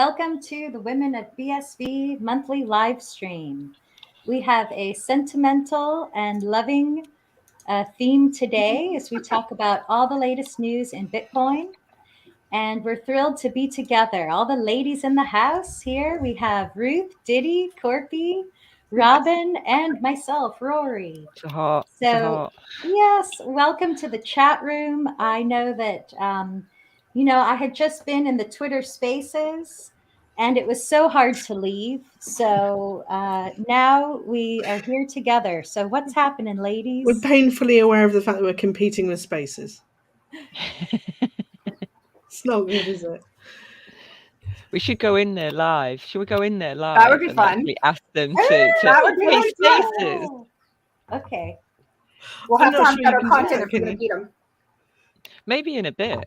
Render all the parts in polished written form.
welcome to the Women of BSV monthly live stream. We have a sentimental and loving theme today as we talk about all the latest news in Bitcoin. And we're thrilled to be together. All the ladies in the house here. We have Ruth, Diddy, Corpy, Robin, and myself, Rory. So, yes, welcome to the chat room. I know that, I had just been in the Twitter spaces and it was so hard to leave. So now we are here together. So what's happening, ladies? We're painfully aware of the fact that we're competing with spaces. It's not good, is it? We should go in there live. Should we go in there live? That would be fun. Actually ask them to that would be play really spaces. Okay. We'll have to have better content if we're going to beat them. Maybe in a bit.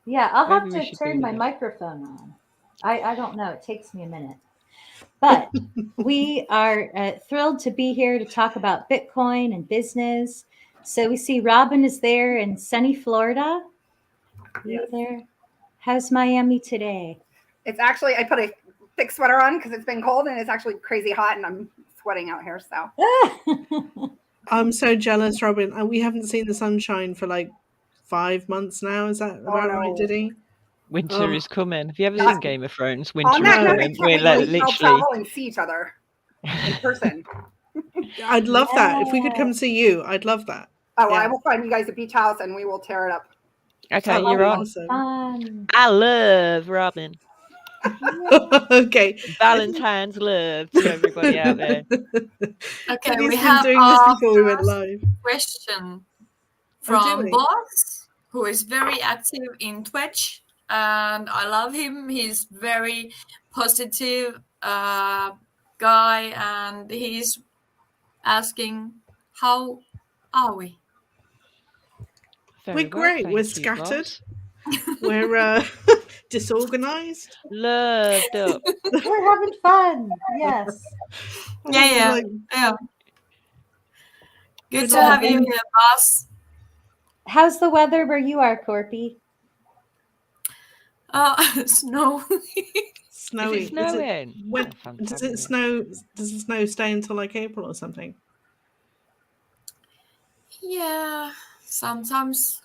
Yeah, I'll have to turn my microphone on. I don't know. It takes me a minute. But we are thrilled to be here to talk about Bitcoin and business. So we see Robin is there in sunny Florida. You there? How's Miami today? It's actually, I put a thick sweater on because it's been cold and it's actually crazy hot and I'm sweating out here. So I'm so jealous, Robin. And we haven't seen the sunshine for like 5 months now. Is that about right, Diddy? Winter is coming. Have you ever seen Game of Thrones? Winter is coming. We're literally travel and see each other in person. I'd love that. If we could come see you, I'd love that. Oh, I will find you guys a beach house and we will tear it up. Okay, you're on. Awesome. I love Robin. Okay. Valentines love to everybody out there. Okay, we have a question from Boss, who is very active in Twitch, and I love him. He's very positive guy, and he's asking, how are we? We're great. We're scattered. We're disorganized. Loved up. We're having fun. Yes. Yeah. Good to have you here, Boss. How's the weather where you are, Corpy? Snow. Snowy. Is it snowing? Does it snow? Does the snow stay until like April or something? Yeah, sometimes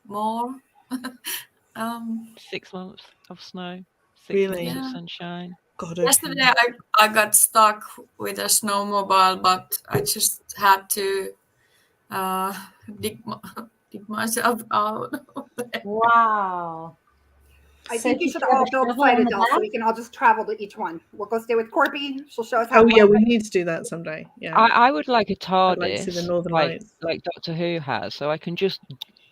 more. 6 months of snow. 6 months of sunshine. God, yesterday I got stuck with a snowmobile, but I just had to dig myself out. Wow. I think you should all build Citadel so we can all just travel to each one. We'll go stay with Corpy. She'll show us how. Oh yeah, we need to do that someday. Yeah. I would like a TARDIS, like to see the Northern Lights. Like Doctor Who has, so I can just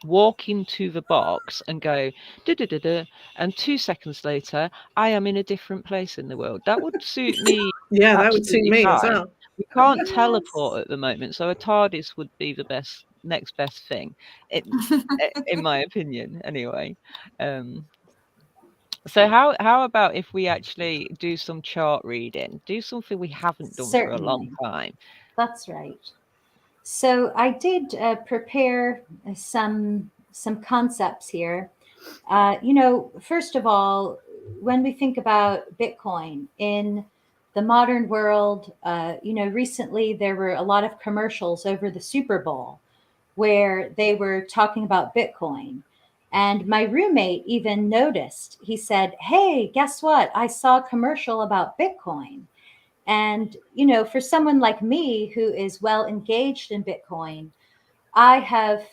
walk into the box and go da-da-da-da, and 2 seconds later I am in a different place in the world. That would suit me. Yeah, that would suit me as well. We can't teleport at the moment, so a TARDIS would be the next best thing, in my opinion. Anyway, so how about if we actually do some chart reading? Do something we haven't done for a long time. That's right. So I did prepare some concepts here. First of all, when we think about Bitcoin in the modern world, recently there were a lot of commercials over the Super Bowl where they were talking about Bitcoin. And my roommate even noticed. He said, "Hey, guess what? I saw a commercial about Bitcoin." And, for someone like me who is well engaged in Bitcoin, I have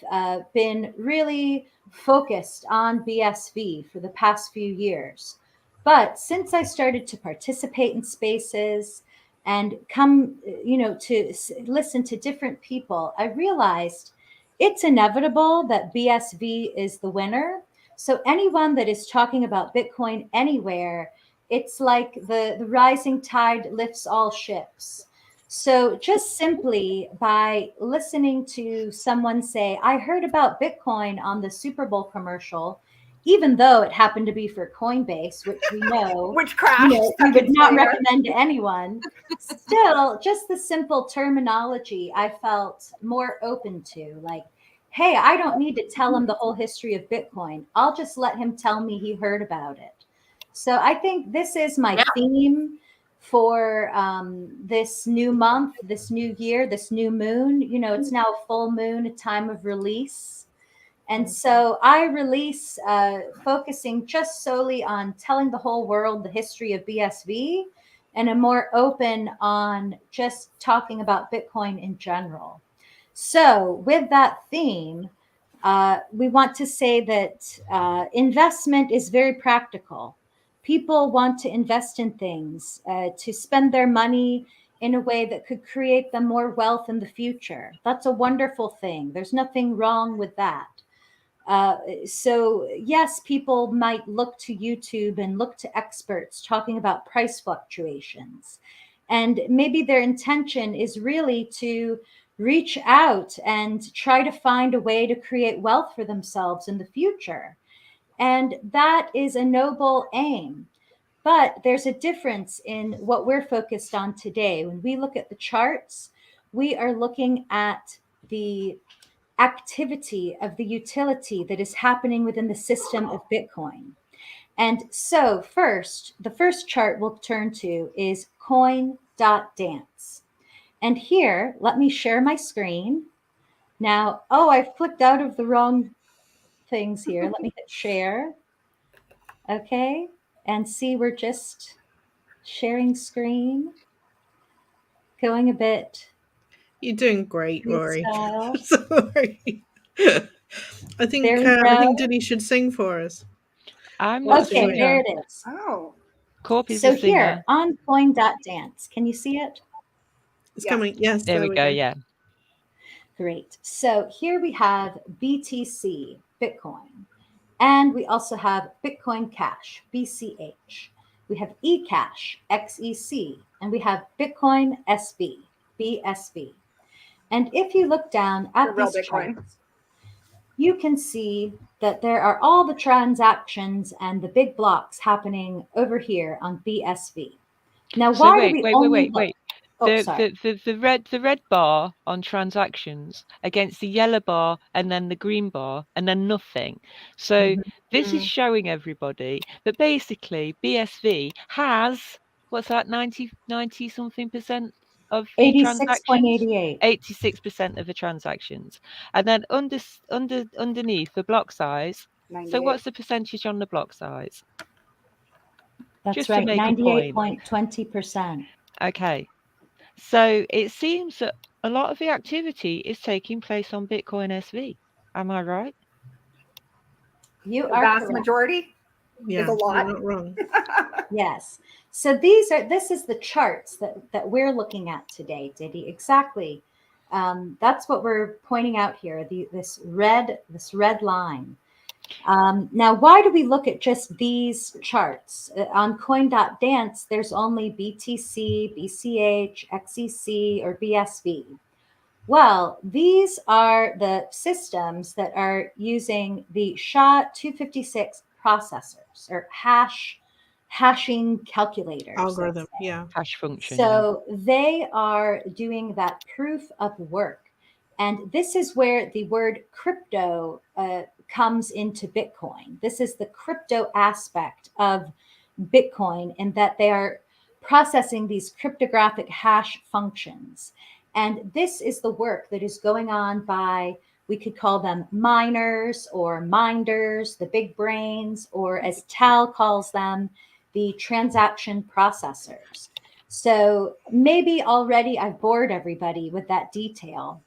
been really focused on BSV for the past few years. But since I started to participate in spaces and come, to listen to different people, I realized it's inevitable that BSV is the winner. So anyone that is talking about Bitcoin anywhere, it's like the rising tide lifts all ships. So just simply by listening to someone say, "I heard about Bitcoin on the Super Bowl commercial," even though it happened to be for Coinbase, which we know, which crashed, we would not recommend to anyone. Still, just the simple terminology I felt more open to. Like, hey, I don't need to tell him the whole history of Bitcoin. I'll just let him tell me he heard about it. So I think this is my Yeah. theme for this new month, this new year, this new moon. You know, it's now a full moon, a time of release. And so I release focusing just solely on telling the whole world the history of BSV, and I'm more open on just talking about Bitcoin in general. So with that theme, we want to say that investment is very practical. People want to invest in things, to spend their money in a way that could create them more wealth in the future. That's a wonderful thing. There's nothing wrong with that. So yes, people might look to YouTube and look to experts talking about price fluctuations. And maybe their intention is really to reach out and try to find a way to create wealth for themselves in the future. And that is a noble aim. But there's a difference in what we're focused on today. When we look at the charts, we are looking at the activity of the utility that is happening within the system of Bitcoin. And so first, the first chart we'll turn to is coin.dance. And here, let me share my screen. Now, oh, I've clicked out of the wrong things here. Let me hit share. Okay. And see, we're just sharing screen, going a bit You're doing great, Rory. freestyle. Sorry. I There we I think go. Diddy should sing for us. I'm What not a was it? Okay, there singer. it is. Oh, Corp is So a singer. here on coin.dance, can you see it? It's Yes. coming. Yes, There we go. Yeah. Great. So here we have BTC, Bitcoin, and we also have Bitcoin Cash, BCH. We have eCash, XEC, and we have Bitcoin SB, BSV. And if you look down the at real these Bitcoin. charts, you can see that there are all the transactions and the big blocks happening over here on BSV. Now, So why do we wait. only look? Oh, sorry. The red bar on transactions against the yellow bar and then the green bar and then nothing. So this is showing everybody that basically BSV has, what's that, 90 something percent of the transactions? 86.88. 86% of the transactions. And then underneath the block size. So 98. what's the percentage on the block size? That's Just to right, make a point. 98.20%. Okay. So it seems that a lot of the activity is taking place on Bitcoin SV. Am I right? You The are vast correct. majority Yeah, is a lot. you're not wrong. Yes. So this is the charts that we're looking at today, Diddy. Exactly. That's what we're pointing out here. This red line. Now, why do we look at just these charts? On coin.dance, there's only BTC, BCH, XEC, or BSV. Well, these are the systems that are using the SHA-256 processors, or hashing calculators. Algorithm. Yeah. Hash function. So they are doing that proof of work. And this is where the word crypto comes into Bitcoin. This is the crypto aspect of Bitcoin, in that they are processing these cryptographic hash functions. And this is the work that is going on by, we could call them miners or minders, the big brains, or as Tal calls them, the transaction processors. So maybe already I've bored everybody with that detail,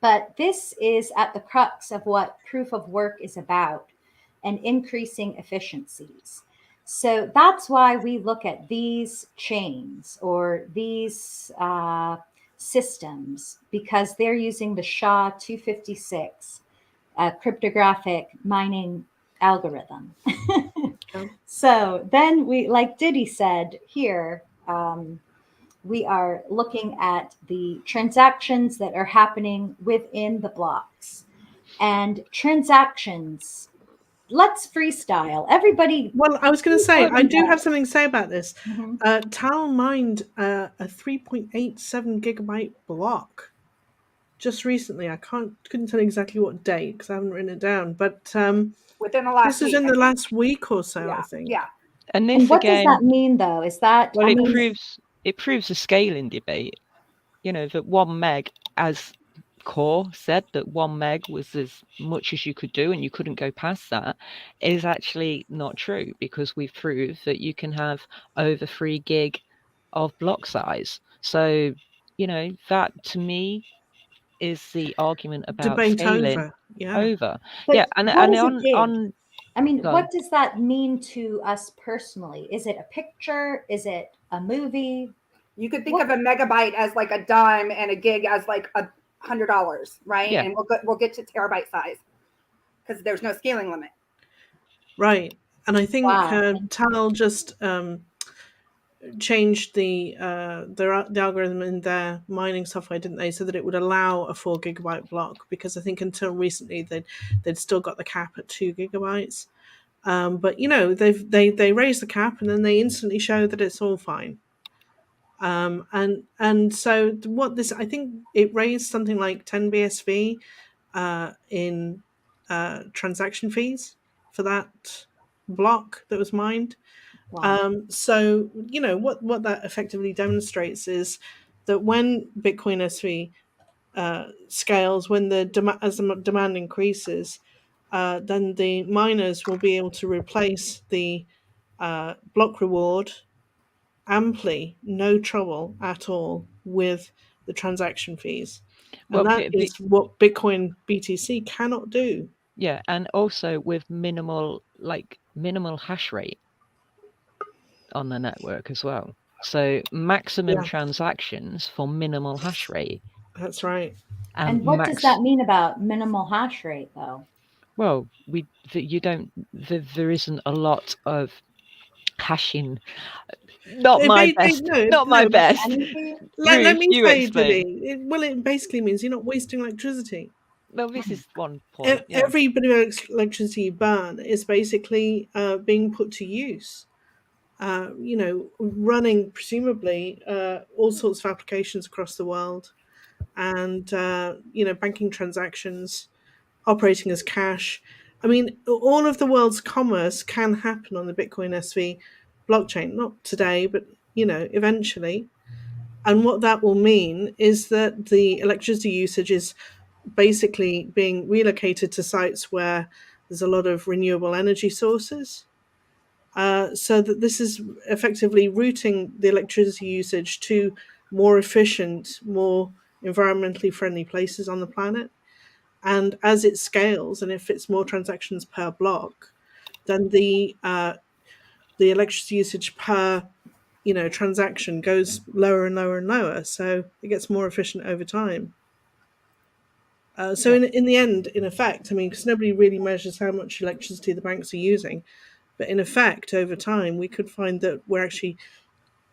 but this is at the crux of what proof of work is about, and increasing efficiencies. So that's why we look at these chains or these systems, because they're using the SHA-256 cryptographic mining algorithm. So then we, like Diddy said here, we are looking at the transactions that are happening within the blocks. And transactions, let's freestyle. Everybody. Well, I was going to say, I do have organize. something to say about this. Mhm. Tal mined a 3.87 gigabyte block just recently. I couldn't tell exactly what date because I haven't written it down, but Within the last this is week, in I the think. last week or so, Yeah. I think. Yeah. And And this what does again, that mean, though? Is that, well, I it mean, proves a scaling debate. You know, that 1 meg, as Core said, that 1 meg was as much as you could do and you couldn't go past that, is actually not true, because we've proved that you can have over 3 gig of block size. So, you know, that to me is the argument about Debate scaling over. Yeah. over. but Yeah, and what is a on gig? on I mean, go on. what does that mean to us personally? Is it a picture? Is it a movie? You could think of a megabyte as like a dime and a gig as like $100, right? Yeah. And we'll get to terabyte size because there's no scaling limit. Right. And I think Wow. Tal just changed the algorithm in their mining software, didn't they, so that it would allow a 4 gigabyte block, because I think until recently they'd still got the cap at 2 gigabytes. But you know, they raised the cap and then they instantly show that it's all fine. And so what this, I think it raised something like 10 BSV in transaction fees for that block that was mined. Wow. So you know what that effectively demonstrates is that when Bitcoin SV scales, when as the demand increases, then the miners will be able to replace the block reward amply, no trouble at all, with the transaction fees. Well, And that is what Bitcoin BTC cannot do. yeah, and also with minimal hash rate on the network as well. So maximum transactions for minimal hash rate. That's right. And what does that mean about minimal hash rate, though? Well, there isn't a lot of hashing. Not my best. Let me you say, explain. It basically means you're not wasting electricity. Well, this is one point. Every bit of electricity you burn is basically being put to use. You know, running presumably all sorts of applications across the world, and you know, banking transactions, operating as cash. I mean, all of the world's commerce can happen on the Bitcoin SV blockchain. Not today, but you know, eventually. And what that will mean is that the electricity usage is basically being relocated to sites where there's a lot of renewable energy sources. So that this is effectively routing the electricity usage to more efficient, more environmentally friendly places on the planet. And as it scales and it fits more transactions per block, then the electricity usage per transaction goes lower and lower and lower. So it gets more efficient over time. So in the end, in effect, I mean, because nobody really measures how much electricity the banks are using, but in effect, over time, we could find that we're actually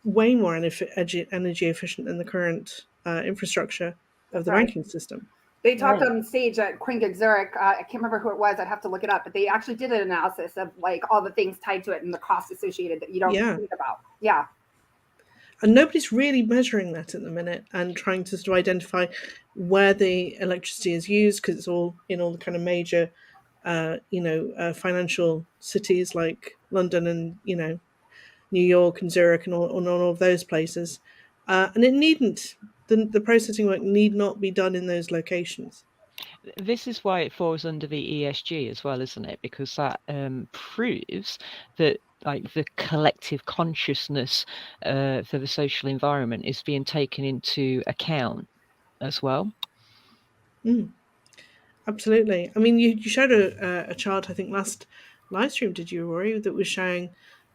way more energy efficient than the current infrastructure of the banking system. They talked on stage at Quingig Zurich. I can't remember who it was. I'd have to look it up. But they actually did an analysis of like all the things tied to it and the costs associated that you don't think about. Yeah. And nobody's really measuring that at the minute and trying to sort of identify where the electricity is used, because it's all in all the kind of major, financial cities like London and, New York and Zurich and all of those places. And it needn't. The processing work need not be done in those locations. This is why it falls under the ESG as well, isn't it? Because that proves that like the collective consciousness for the social environment is being taken into account as well. Absolutely. I mean, you showed a chart, I think last live stream, did you, Rory, that was showing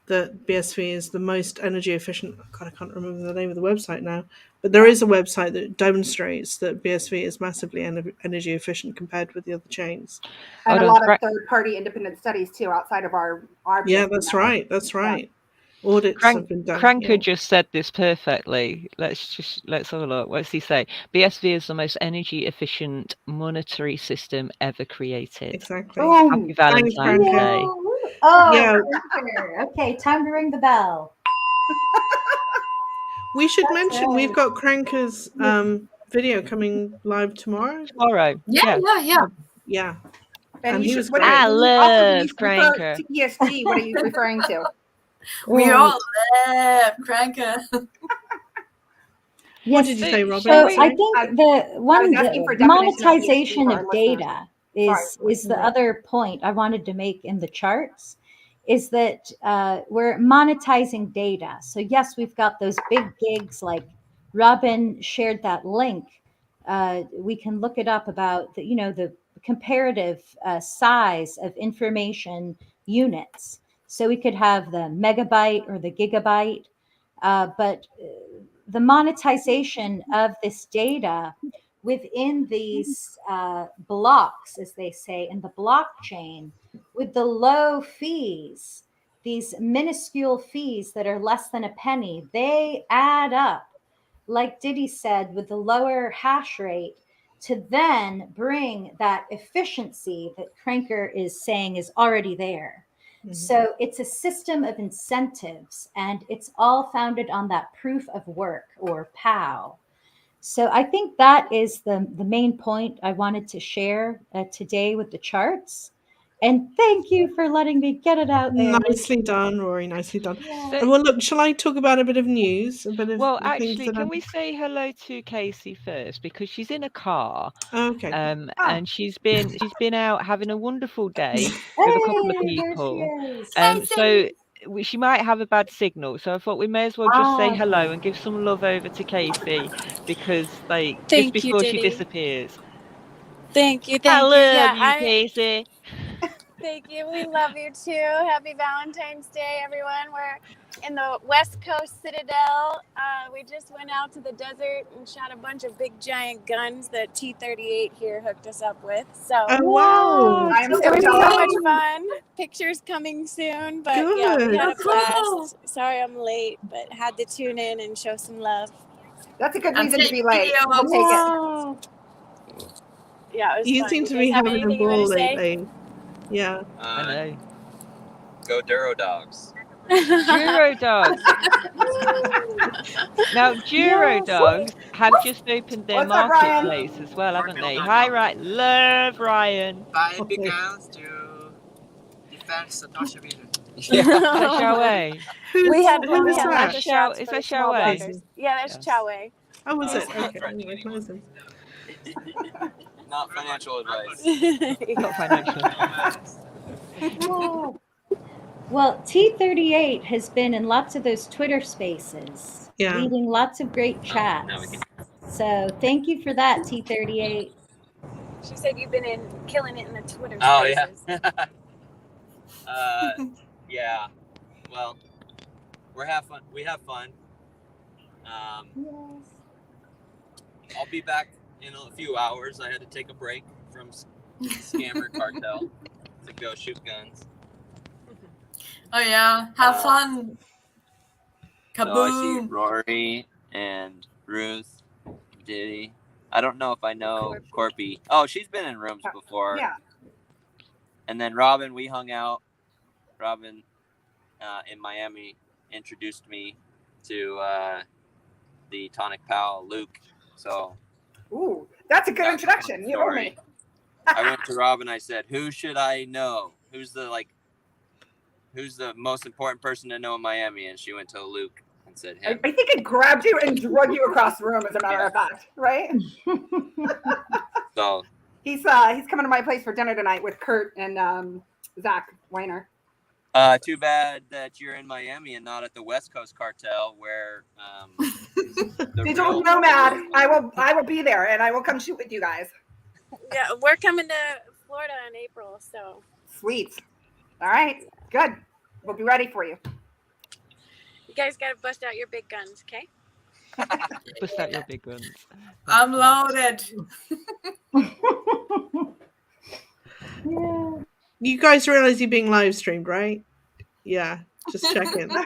that BSV is the most energy efficient. God, I can't remember the name of the website now, but there is a website that demonstrates that BSV is massively energy efficient compared with the other chains. And a lot of third-party independent studies too, outside of our yeah, that's right. That's right. Yeah. Audits have been done. Cranker just said this perfectly. Let's have a look. What's he say? BSV is the most energy efficient monetary system ever created. Exactly. Happy Valentine's Day. Oh, yeah. Okay, time to ring the bell. We should mention we've got Cranker's video coming live tomorrow. Yeah. And I love Cranker. To ESG, what are you referring to? We Right. all love Cranker. What did you say, Robin? So I Sorry. think the one asking for the definition of BSV monetization for of our listeners. data Sorry. is the other point I wanted to make in the charts, is that we're monetizing data. So yes, we've got those big gigs, like Robin shared that link. We can look it up about the comparative size of information units. So we could have the megabyte or the gigabyte, but the monetization of this data within these blocks, as they say, in the blockchain, with the low fees, these minuscule fees that are less than a penny, they add up, like Diddy said, with the lower hash rate, to then bring that efficiency that Cranker is saying is already there. So it's a system of incentives, and it's all founded on that proof of work, or POW. So I think that is the main point I wanted to share today with the charts. And thank you for letting me get it out there. Nicely done, Rory. Nicely done. Yeah. And well, look, shall I talk about a bit of news? A bit of Well, the things actually, that can we say hello to Casey first, because she's in a car, Okay. and she's been out having a wonderful day with a couple of Hey, there she people. is. So she might have a bad signal, so I thought we may as well just say hello and give some love over to Casey, because just Thank you, before she Diddy. disappears. Thank you. I love Yeah, you, Casey. thank you. We love you too. Happy Valentine's Day, everyone. We're in the West Coast Citadel. We just went out to the desert and shot a bunch of big giant guns that T-38 here hooked us up with. So Oh wow! I am it so was so jealous. much fun. Pictures coming soon, but yeah, we Good. had a So cool. blast. Sorry I'm late, but had to tune in and show some love. That's a good And reason to take be late. video We'll of take it. Wow. Yeah, it was You fun. seem You to guys be have having a anything you ball want to say? lately. Yeah. I know. Go Duro Dogs. Duro Dogs. Now, Duro Yes. Dogs have just opened their What's up, Ryan? marketplace as well, haven't they? Hi, Ryan. Love Ryan. Five beacons to defend Satoshi Vision. Is that Xiaowei? We had Who was lots that? of shots Is for that small Xiaowei? bloggers. Yeah, that's Yes. Xiaowei. Oh, was it? Oh, Okay, I didn't recognize him. Not financial advice. Not financial. Wow. Well, T38 has been in lots of those Twitter spaces, Yeah. leading lots of great now we chats. can- So thank you for that, T38. She said you've been killing it in the Twitter Oh yeah. spaces. Yeah. Well, we have fun. I'll be back in a few hours. I had to take a break from scammer cartel to go shoot guns. Oh yeah, have fun. So I see Kaboom. Rory and Ruth, Diddy. I don't know if I know Corpy. Oh, she's been in rooms before. Yeah. And then Robin, we hung out. Robin in Miami introduced me to the Tonic Pal Luke. So Ooh, that's a good introduction. You owe me. I went to Robin. I said, "Who should I know? Who's the most important person to know in Miami?" And she went to Luke and said him. I think it grabbed you and drug you across the room, as a matter of fact, right? So he's coming to my place for dinner tonight with Kurt and Zach Weiner. too bad that you're in Miami and not at the West Coast Cartel, where Digital nomad. I will be there, and I will come shoot with you guys. Yeah, we're coming to Florida in April, so Sweet. All right, good. We'll be ready for you. you guys got to bust out your big guns, okay? Bust out your big guns. I'm loaded. Yeah. You guys realize you're being live streamed, right? Yeah, just checking. So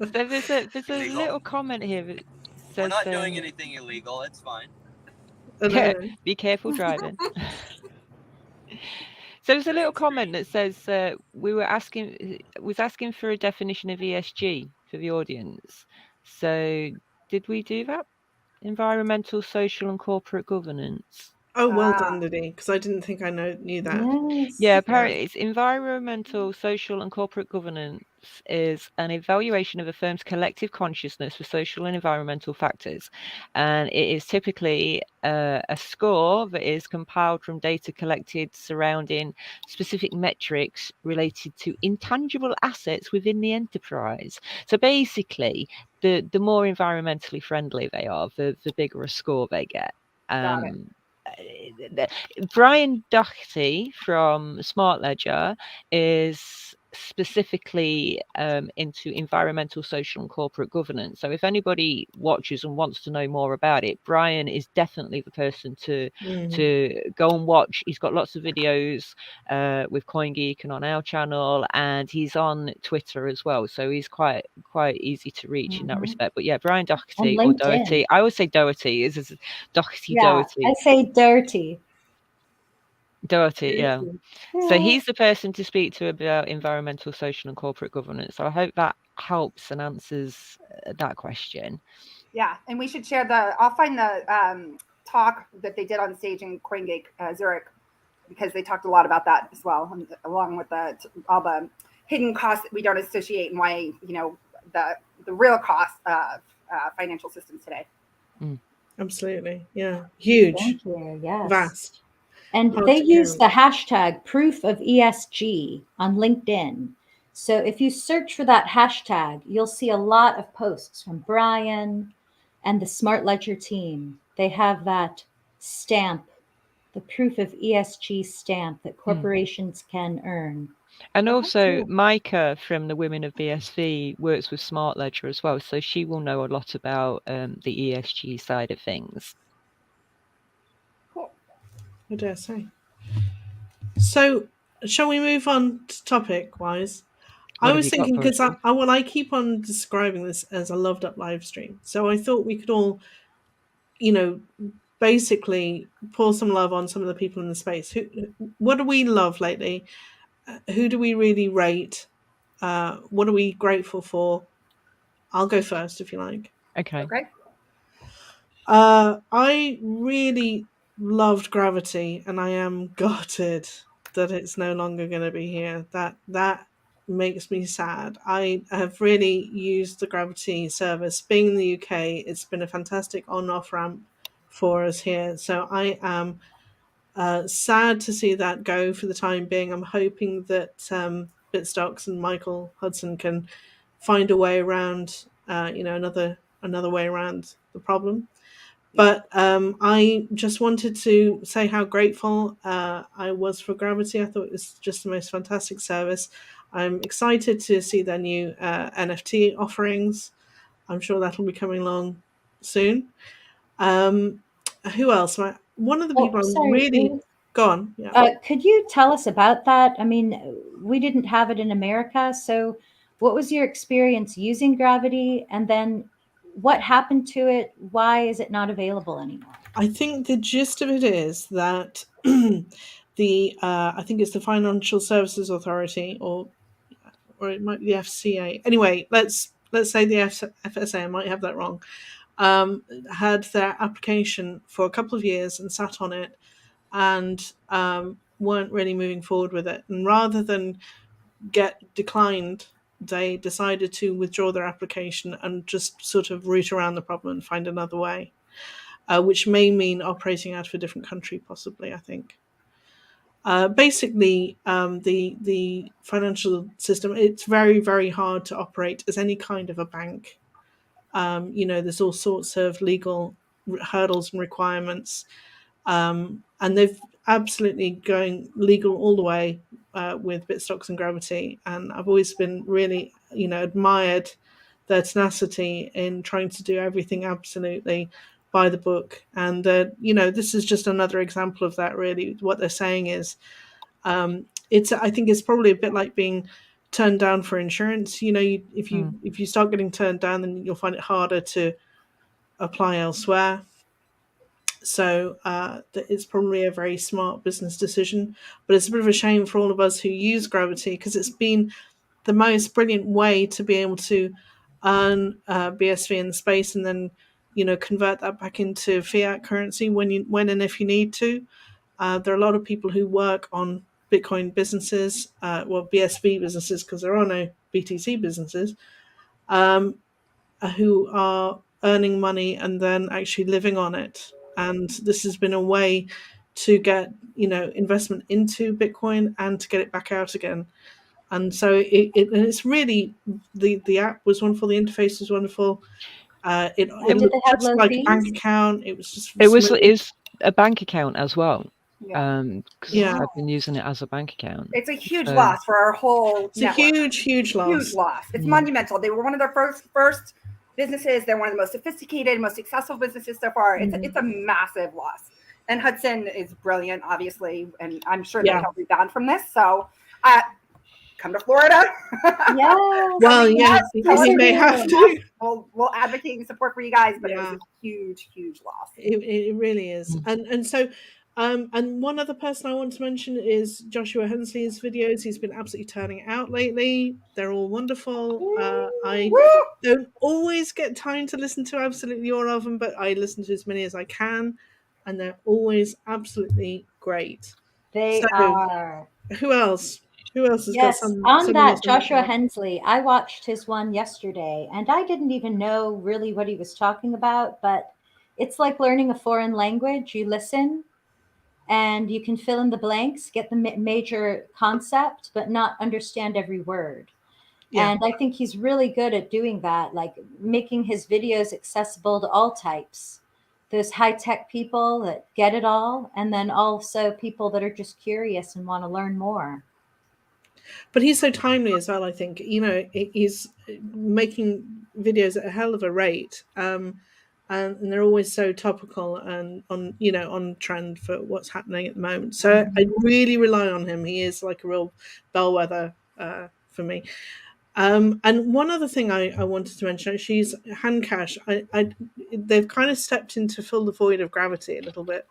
there's a Illegal. little comment here that says, we're not doing anything illegal. It's fine. Yeah, be careful driving. So there's a little comment that says was asking for a definition of ESG for the audience. So did we do that? Environmental, social, and corporate governance. Oh, well done, Liddy, because I didn't think I knew that. Yes. Yeah, apparently it's environmental, social, and corporate governance is an evaluation of a firm's collective consciousness for social and environmental factors. And it is typically a score that is compiled from data collected surrounding specific metrics related to intangible assets within the enterprise. So basically, the more environmentally friendly they are, the bigger a score they get. Got it. Brian Doherty from Smart Ledger is specifically into environmental, social, and corporate governance. So if anybody watches and wants to know more about it, Brian is definitely the person to go and watch. He's got lots of videos with CoinGeek and on our channel, and he's on Twitter as well. So he's quite easy to reach in that respect. But yeah, Brian Doherty or Doherty. I always say Doherty. Is Doherty? Yeah, Doherty. I say dirty. Doherty, yeah. So he's the person to speak to about environmental, social, and corporate governance. So I hope that helps and answers that question. Yeah, and we should share I'll find the talk that they did on stage in CoinGeek Zurich, because they talked a lot about that as well, along with all the hidden costs that we don't associate and why, the real cost of financial systems today. Absolutely. Yeah. Huge. Thank you. Yes. Vast. And they use the hashtag proof of ESG on LinkedIn. So if you search for that hashtag, you'll see a lot of posts from Brian and the Smart Ledger team. They have that stamp, the proof of ESG stamp that corporations can earn. And also Micah from the Women of BSV works with Smart Ledger as well. So she will know a lot about the ESG side of things. Cool. I dare say. So shall we move on to topic-wise? I was thinking, because I keep on describing this as a loved up live stream. So I thought we could all, basically pour some love on some of the people in the space. What do we love lately? Who do we really rate? What are we grateful for? I'll go first if you like. Okay. I really loved Gravity, and I am gutted that it's no longer going to be here. That makes me sad. I have really used the Gravity service. Being in the UK, it's been a fantastic on-off ramp for us here. So I am sad to see that go for the time being. I'm hoping that Bitstocks and Michael Hudson can find a way around, another way around the problem. But I just wanted to say how grateful I was for Gravity. I thought it was just the most fantastic service. I'm excited to see their new NFT offerings. I'm sure that'll be coming along soon. Who else? One of the people I'm really... Go on. Yeah. Could you tell us about that? I mean, we didn't have it in America. So what was your experience using Gravity? And then what happened to it? Why is it not available anymore? I think the gist of it is that I think it's the Financial Services Authority, or it might be the FCA. Anyway, let's say the FSA. I might have that wrong. Had their application for a couple of years and sat on it, and weren't really moving forward with it. And rather than get declined, they decided to withdraw their application and just sort of route around the problem and find another way, which may mean operating out of a different country, possibly, I think. Basically, the financial system, it's very, very hard to operate as any kind of a bank. There's all sorts of legal hurdles and requirements. And they've absolutely going legal all the way with Bitstocks and Gravity. And I've always been really, admired their tenacity in trying to do everything absolutely by the book. And, this is just another example of that, really. What they're saying is, I think it's probably a bit like being turned down for insurance. If you start getting turned down, then you'll find it harder to apply elsewhere. So it's probably a very smart business decision, but it's a bit of a shame for all of us who use Gravity, because it's been the most brilliant way to be able to earn BSV in the space and then convert that back into fiat currency when and if you need to. There are a lot of people who work on Bitcoin businesses, BSV businesses, because there are no BTC businesses, who are earning money and then actually living on it. And this has been a way to get investment into Bitcoin and to get it back out again. And so it's really the app was wonderful, the interface was wonderful. It did looked it have just low like a bank fees? account. It was just It was smooth. a bank account as well. Yeah. Because Yeah. I've been using it as a bank account. It's a huge So- loss for our whole It's a network. huge loss. Huge loss. It's monumental. They were one of their first businesses. They're one of the most sophisticated, most successful businesses so far. It's a massive loss. And Hudson is brilliant, obviously, and I'm sure that he'll rebound from this. So, come to Florida. Yes. Well, yes, he may have to. We'll advocate and support for you guys, but it was Yeah. a huge loss. It really is. And so and one other person I want to mention is Joshua Hensley's videos. He's been absolutely turning out lately. They're all wonderful. I don't always get time to listen to absolutely all of them, but I listen to as many as I can, and they're always absolutely great. They So, are. Who else? Who else has Yes, got some? on something that else to mention? Joshua Hensley, I watched his one yesterday, and I didn't even know really what he was talking about, but it's like learning a foreign language. You listen, and you can fill in the blanks, get the major concept, but not understand every word. Yeah. And I think he's really good at doing that, like making his videos accessible to all types. Those high-tech people that get it all, and then also people that are just curious and want to learn more. But he's so timely as well. I think he's making videos at a hell of a rate, and they're always so topical and on trend for what's happening at the moment. So I really rely on him. He is like a real bellwether for me. And one other thing I wanted to mention, she's Handcash. They've kind of stepped in to fill the void of gravity a little bit.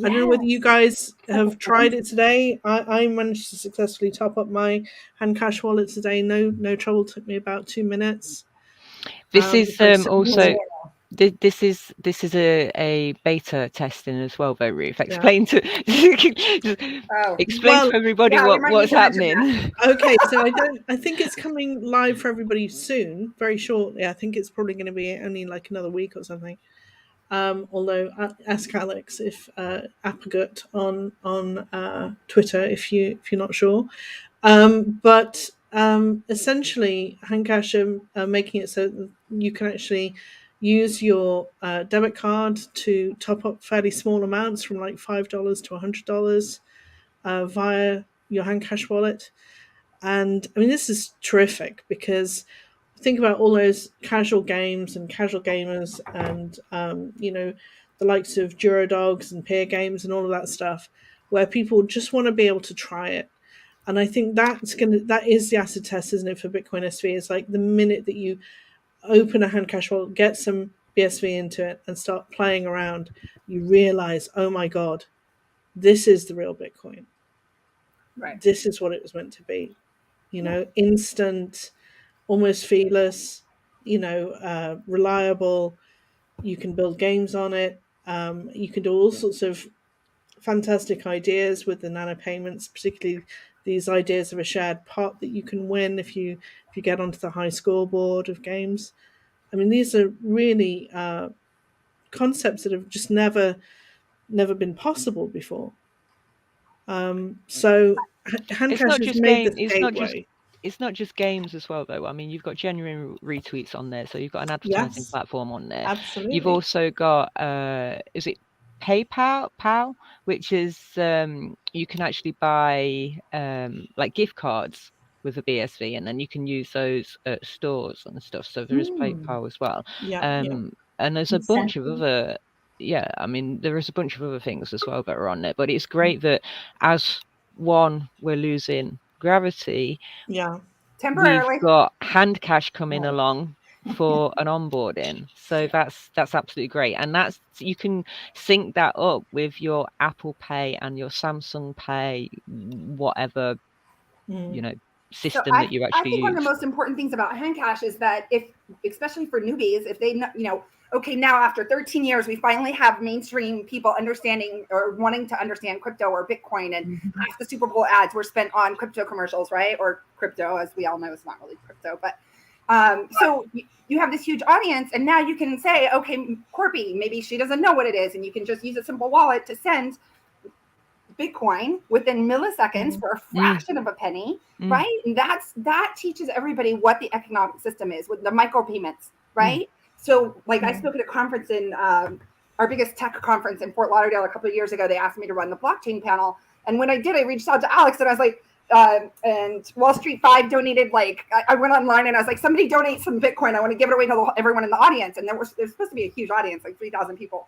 I don't know whether you guys have tried it today. I managed to successfully top up my Handcash wallet today. No trouble. Took me about 2 minutes. This is also this is a beta testing as well, though, Ruth. Explain to explain to everybody what's happening. Okay, so I think it's coming live for everybody soon, very shortly. I think it's probably going to be only like another week or something. Although ask Alex if Apagut on Twitter if you're not sure. But essentially, Handcash are making it so that you can actually use your debit card to top up fairly small amounts from like $5 to $100 via your Handcash wallet. And I mean, this is terrific because think about all those casual games and casual gamers and the likes of Duradogs and Peer Games and all of that stuff where people just want to be able to try it. And I think that is the acid test, isn't it, for Bitcoin SV? It's like the minute that you open a Handcash wallet, get some BSV into it and start playing around, you realize, oh my God, this is the real Bitcoin. Right. This is what it was meant to be. Instant, almost feeless, reliable. You can build games on it. You can do all sorts of fantastic ideas with the nano payments, particularly these ideas of a shared pot that you can win if you get onto the high scoreboard of games. I mean, these are really concepts that have just never been possible before. So Handcash has made this gateway. It's not just games as well, though. I mean, you've got genuine retweets on there, so you've got an advertising platform on there. Absolutely. You've also got is it PayPal, which is you can actually buy like gift cards with a BSV, and then you can use those at stores and stuff. So there is PayPal as well. And there's a bunch of other. Yeah, I mean, there is a bunch of other things as well that are on there, but it's great that as we're losing gravity. Yeah, temporarily. We've got Handcash coming along for an onboarding, so that's absolutely great, and that's you can sync that up with your Apple Pay and your Samsung Pay, whatever system that you I actually think one of the use. most important things about Handcash is that if, especially for newbies, if they, okay, now after 13 years, we finally have mainstream people understanding or wanting to understand crypto or Bitcoin, and half the Super Bowl ads were spent on crypto commercials, right? Or crypto, as we all know, is not really crypto, but so you have this huge audience, and now you can say, okay, Corpy, maybe she doesn't know what it is, and you can just use a simple wallet to send Bitcoin within milliseconds for a fraction of a penny, right? And that teaches everybody what the economic system is with the micropayments, right? So, like, I spoke at a conference in our biggest tech conference in Fort Lauderdale a couple of years ago. They asked me to run the blockchain panel, and when I did, I reached out to Alex, and I was like, and Wall Street 5 donated, like, I went online and I was like, somebody donate some Bitcoin. I want to give it away to everyone in the audience. And there's supposed to be a huge audience, like 3,000 people.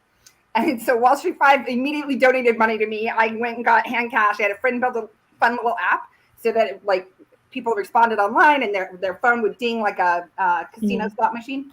And so Wall Street 5 immediately donated money to me. I went and got Handcash. I had a friend build a fun little app so that like people responded online and their phone would ding like a casino slot machine.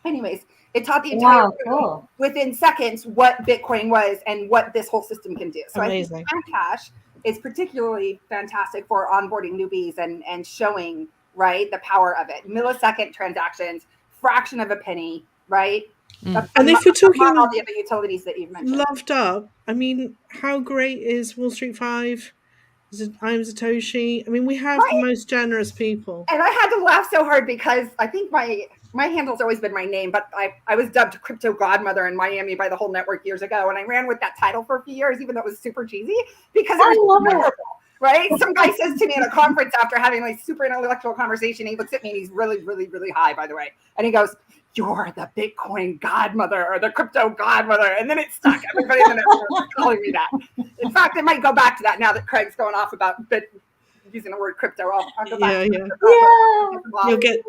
Anyways, it taught the entire room within seconds what Bitcoin was and what this whole system can do. So Amazing. I think Handcash is particularly fantastic for onboarding newbies and showing, right, the power of it. Millisecond transactions, fraction of a penny, right? And if you're talking all the other utilities that you've mentioned, loved up, I mean, how great is Wall Street 5? I'm Satoshi. I mean, we have the most generous people. And I had to laugh so hard because I think my handle's always been my name, but I was dubbed Crypto Godmother in Miami by the whole network years ago, and I ran with that title for a few years, even though it was super cheesy, because it was memorable. Right? Some guy says to me at a conference after having like super intellectual conversation, he looks at me and he's really, really, really high, by the way. And he goes, "You're the Bitcoin godmother or the crypto godmother." And then it stuck. Everybody in the network was calling me that. In fact, I might go back to that now that Craig's going off about using the word crypto. I'll go back. You'll get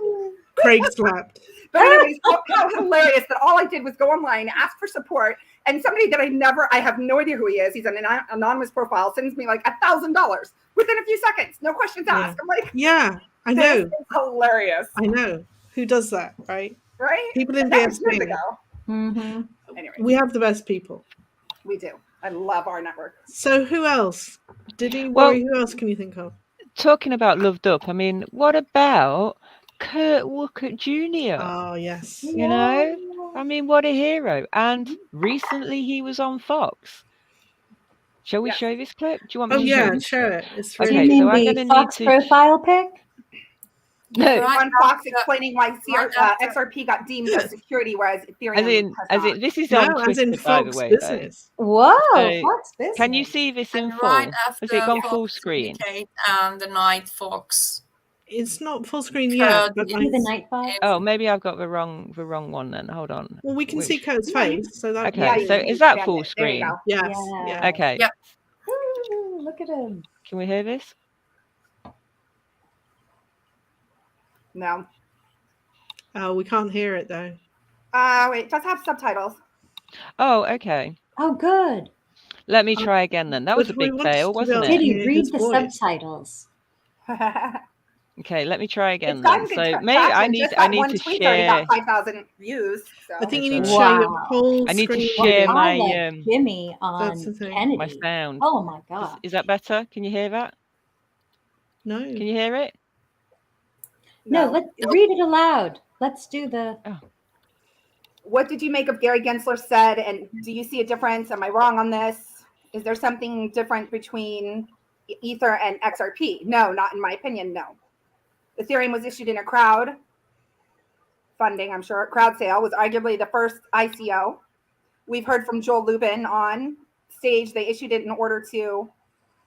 Craig slapped. But anyways, how hilarious that all I did was go online, ask for support, and somebody that I have no idea who he is. He's an anonymous profile, sends me like $1,000 within a few seconds. No questions asked. I'm like, yeah, I know. This is hilarious. I know. Who does that, right? Right? People in BSV. Anyway, we have the best people. We do. I love our network. So who else? Who else can you think of? Talking about loved up, I mean, what about Kurt Wookert Jr.? Oh, yes. You know, I mean, what a hero. And recently he was on Fox. Shall we show this clip? Do you want me to show this? Share it. It's really okay, so I'm going to need to profile pic. No, on Fox explaining why XRP got deemed as security, whereas Ethereum as in this is on Twitter, by the way. Business. Whoa, so, Fox Business. Can you see this in full? Right after Has it gone Fox full screen? The night Fox. It's not full screen yet. But see the night Fox? Oh, maybe I've got the wrong one then. Hold on. Well, we can see Kurt's face. So that okay. So is that full screen? Yes. Yeah. Okay. Yep. Ooh, look at him. Can we hear this? No. Oh, we can't hear it though. Wait, does have subtitles. Oh, okay. Oh, good. Let me try again then. That was a big fail, wasn't it? Did he read the subtitles? Okay, let me try again then. So maybe I need to share. 5,000 views. So. I think you need to share your whole screen. I need to share my Jimmy on Kennedy. My sound. Oh my god. Is that better? Can you hear that? No. Can you hear it? No, let's read it aloud. Let's do the. Oh. What did you make of Gary Gensler said? And do you see a difference? Am I wrong on this? Is there something different between Ether and XRP? No, not in my opinion. No. Ethereum was issued in a crowd funding, I'm sure. Crowd sale was arguably the first ICO. We've heard from Joel Lubin on stage. They issued it in order to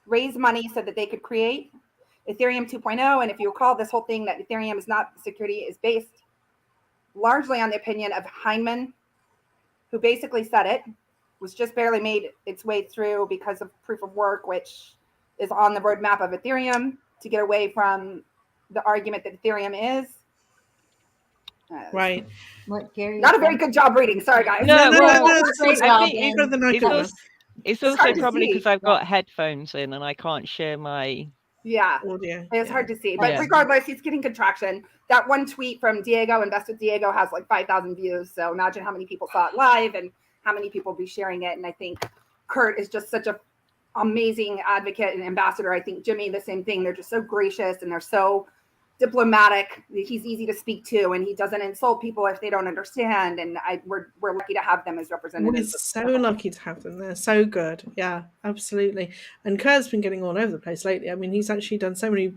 raise money so that they could create Ethereum 2.0. And if you recall, this whole thing that Ethereum is not security is based largely on the opinion of Heinemann, who basically said it was just barely made its way through because of proof of work, which is on the roadmap of Ethereum to get away from the argument that Ethereum is. Right. What Gary? Not a very good job reading. Sorry, guys. No. It's also probably because I've got headphones in and I can't share my audio. It's hard to see, but regardless, he's getting good traction. That one tweet from Diego, Invest with Diego, has like 5,000 views. So imagine how many people saw it live and how many people be sharing it. And I think Kurt is just such a amazing advocate and ambassador. I think Jimmy, the same thing. They're just so gracious and they're so diplomatic. He's easy to speak to, and he doesn't insult people if they don't understand. And we're lucky to have them as representatives. We're so lucky to have them. They're so good. Yeah, absolutely. And Kurt's been getting all over the place lately. I mean, he's actually done so many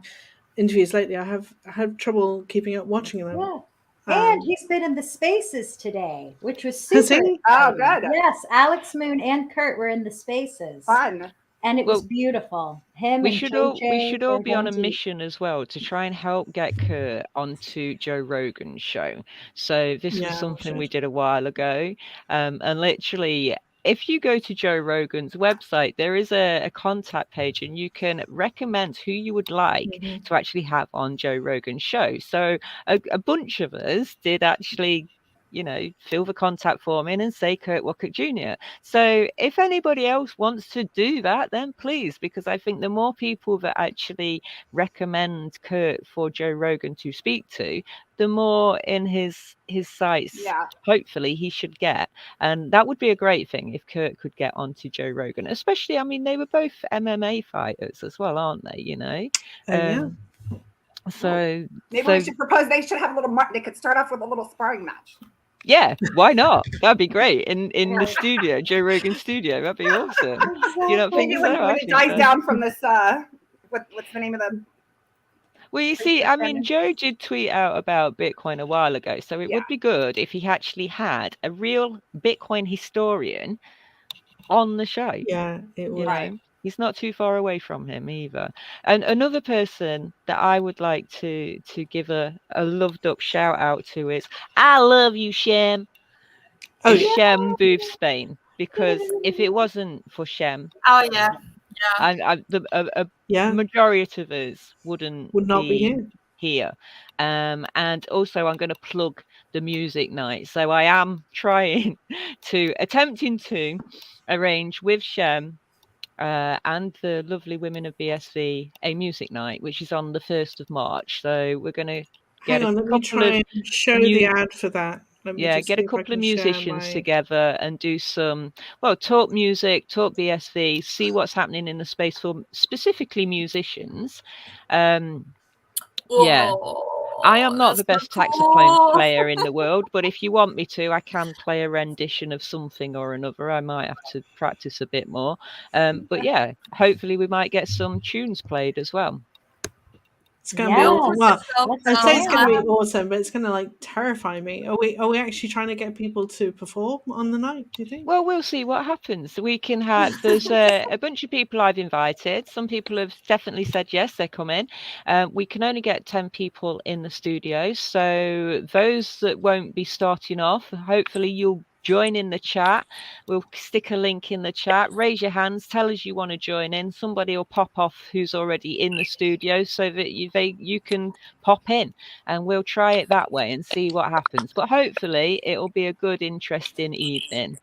interviews lately. I have had trouble keeping up watching them. Yeah. And he's been in the spaces today, which was Has super he? Oh, exciting. good. Yes, Alex Moon and Kurt were in the spaces. Fun. And it was Well, beautiful. Him we and should JJ, all they're be on a going to- mission as well to try and help get Kurt onto Joe Rogan's show. So this Yeah, was we something we should. did a while ago. And literally, if you go to Joe Rogan's website, there is a contact page, and you can recommend who you would like to actually have on Joe Rogan's show. So a bunch of us did actually, you know, fill the contact form in and say Kurt Wockett Jr. So if anybody else wants to do that, then please, because I think the more people that actually recommend Kurt for Joe Rogan to speak to, the more in his sites, Yeah. hopefully he should get. And that would be a great thing if Kurt could get onto Joe Rogan, especially, I mean, they were both MMA fighters as well, aren't they? You know? Yeah. So Maybe we should propose they should have a little, they could start off with a little sparring match. yeah, why not? That'd be great in the studio, Joe Rogan studio. That'd be awesome. Do you not think Maybe so? when it dies down from this, what's the name of the? Well, you see, I mean, Joe did tweet out about Bitcoin a while ago, so it would be good if he actually had a real Bitcoin historian on the show. Yeah, it would. You know? He's not too far away from him either. And another person that I would like to give a loved up shout out to is I love you, Shem. Oh, Shem Booth Spain. Because if it wasn't for Shem, Oh yeah, a yeah, majority of us would not be here. And also I'm going to plug the music night. So I am attempting to arrange with Shem and the lovely Women of BSV a music night, which is on the 1st of March. So we're going to get let me try and show the ad for that. Get a couple of musicians together and do some, talk music, talk BSV, see what's happening in the space for specifically musicians. I am not the best saxophone player in the world, but if you want me to, I can play a rendition of something or another. I might have to practice a bit more. But yeah, hopefully we might get some tunes played as well. It's going to be awesome. Well, I say it's going to be awesome, but it's going to terrify me. Are we actually trying to get people to perform on the night, do you think? Well, we'll see what happens. We can have, there's a bunch of people I've invited. Some people have definitely said yes, they're coming. We can only get 10 people in the studio. So those that won't be starting off, hopefully you'll join in the chat. We'll stick a link in the chat. Raise your hands, tell us you want to join in. Somebody will pop off who's already in the studio so that you can pop in, and we'll try it that way and see what happens. But hopefully it'll be a good, interesting evening.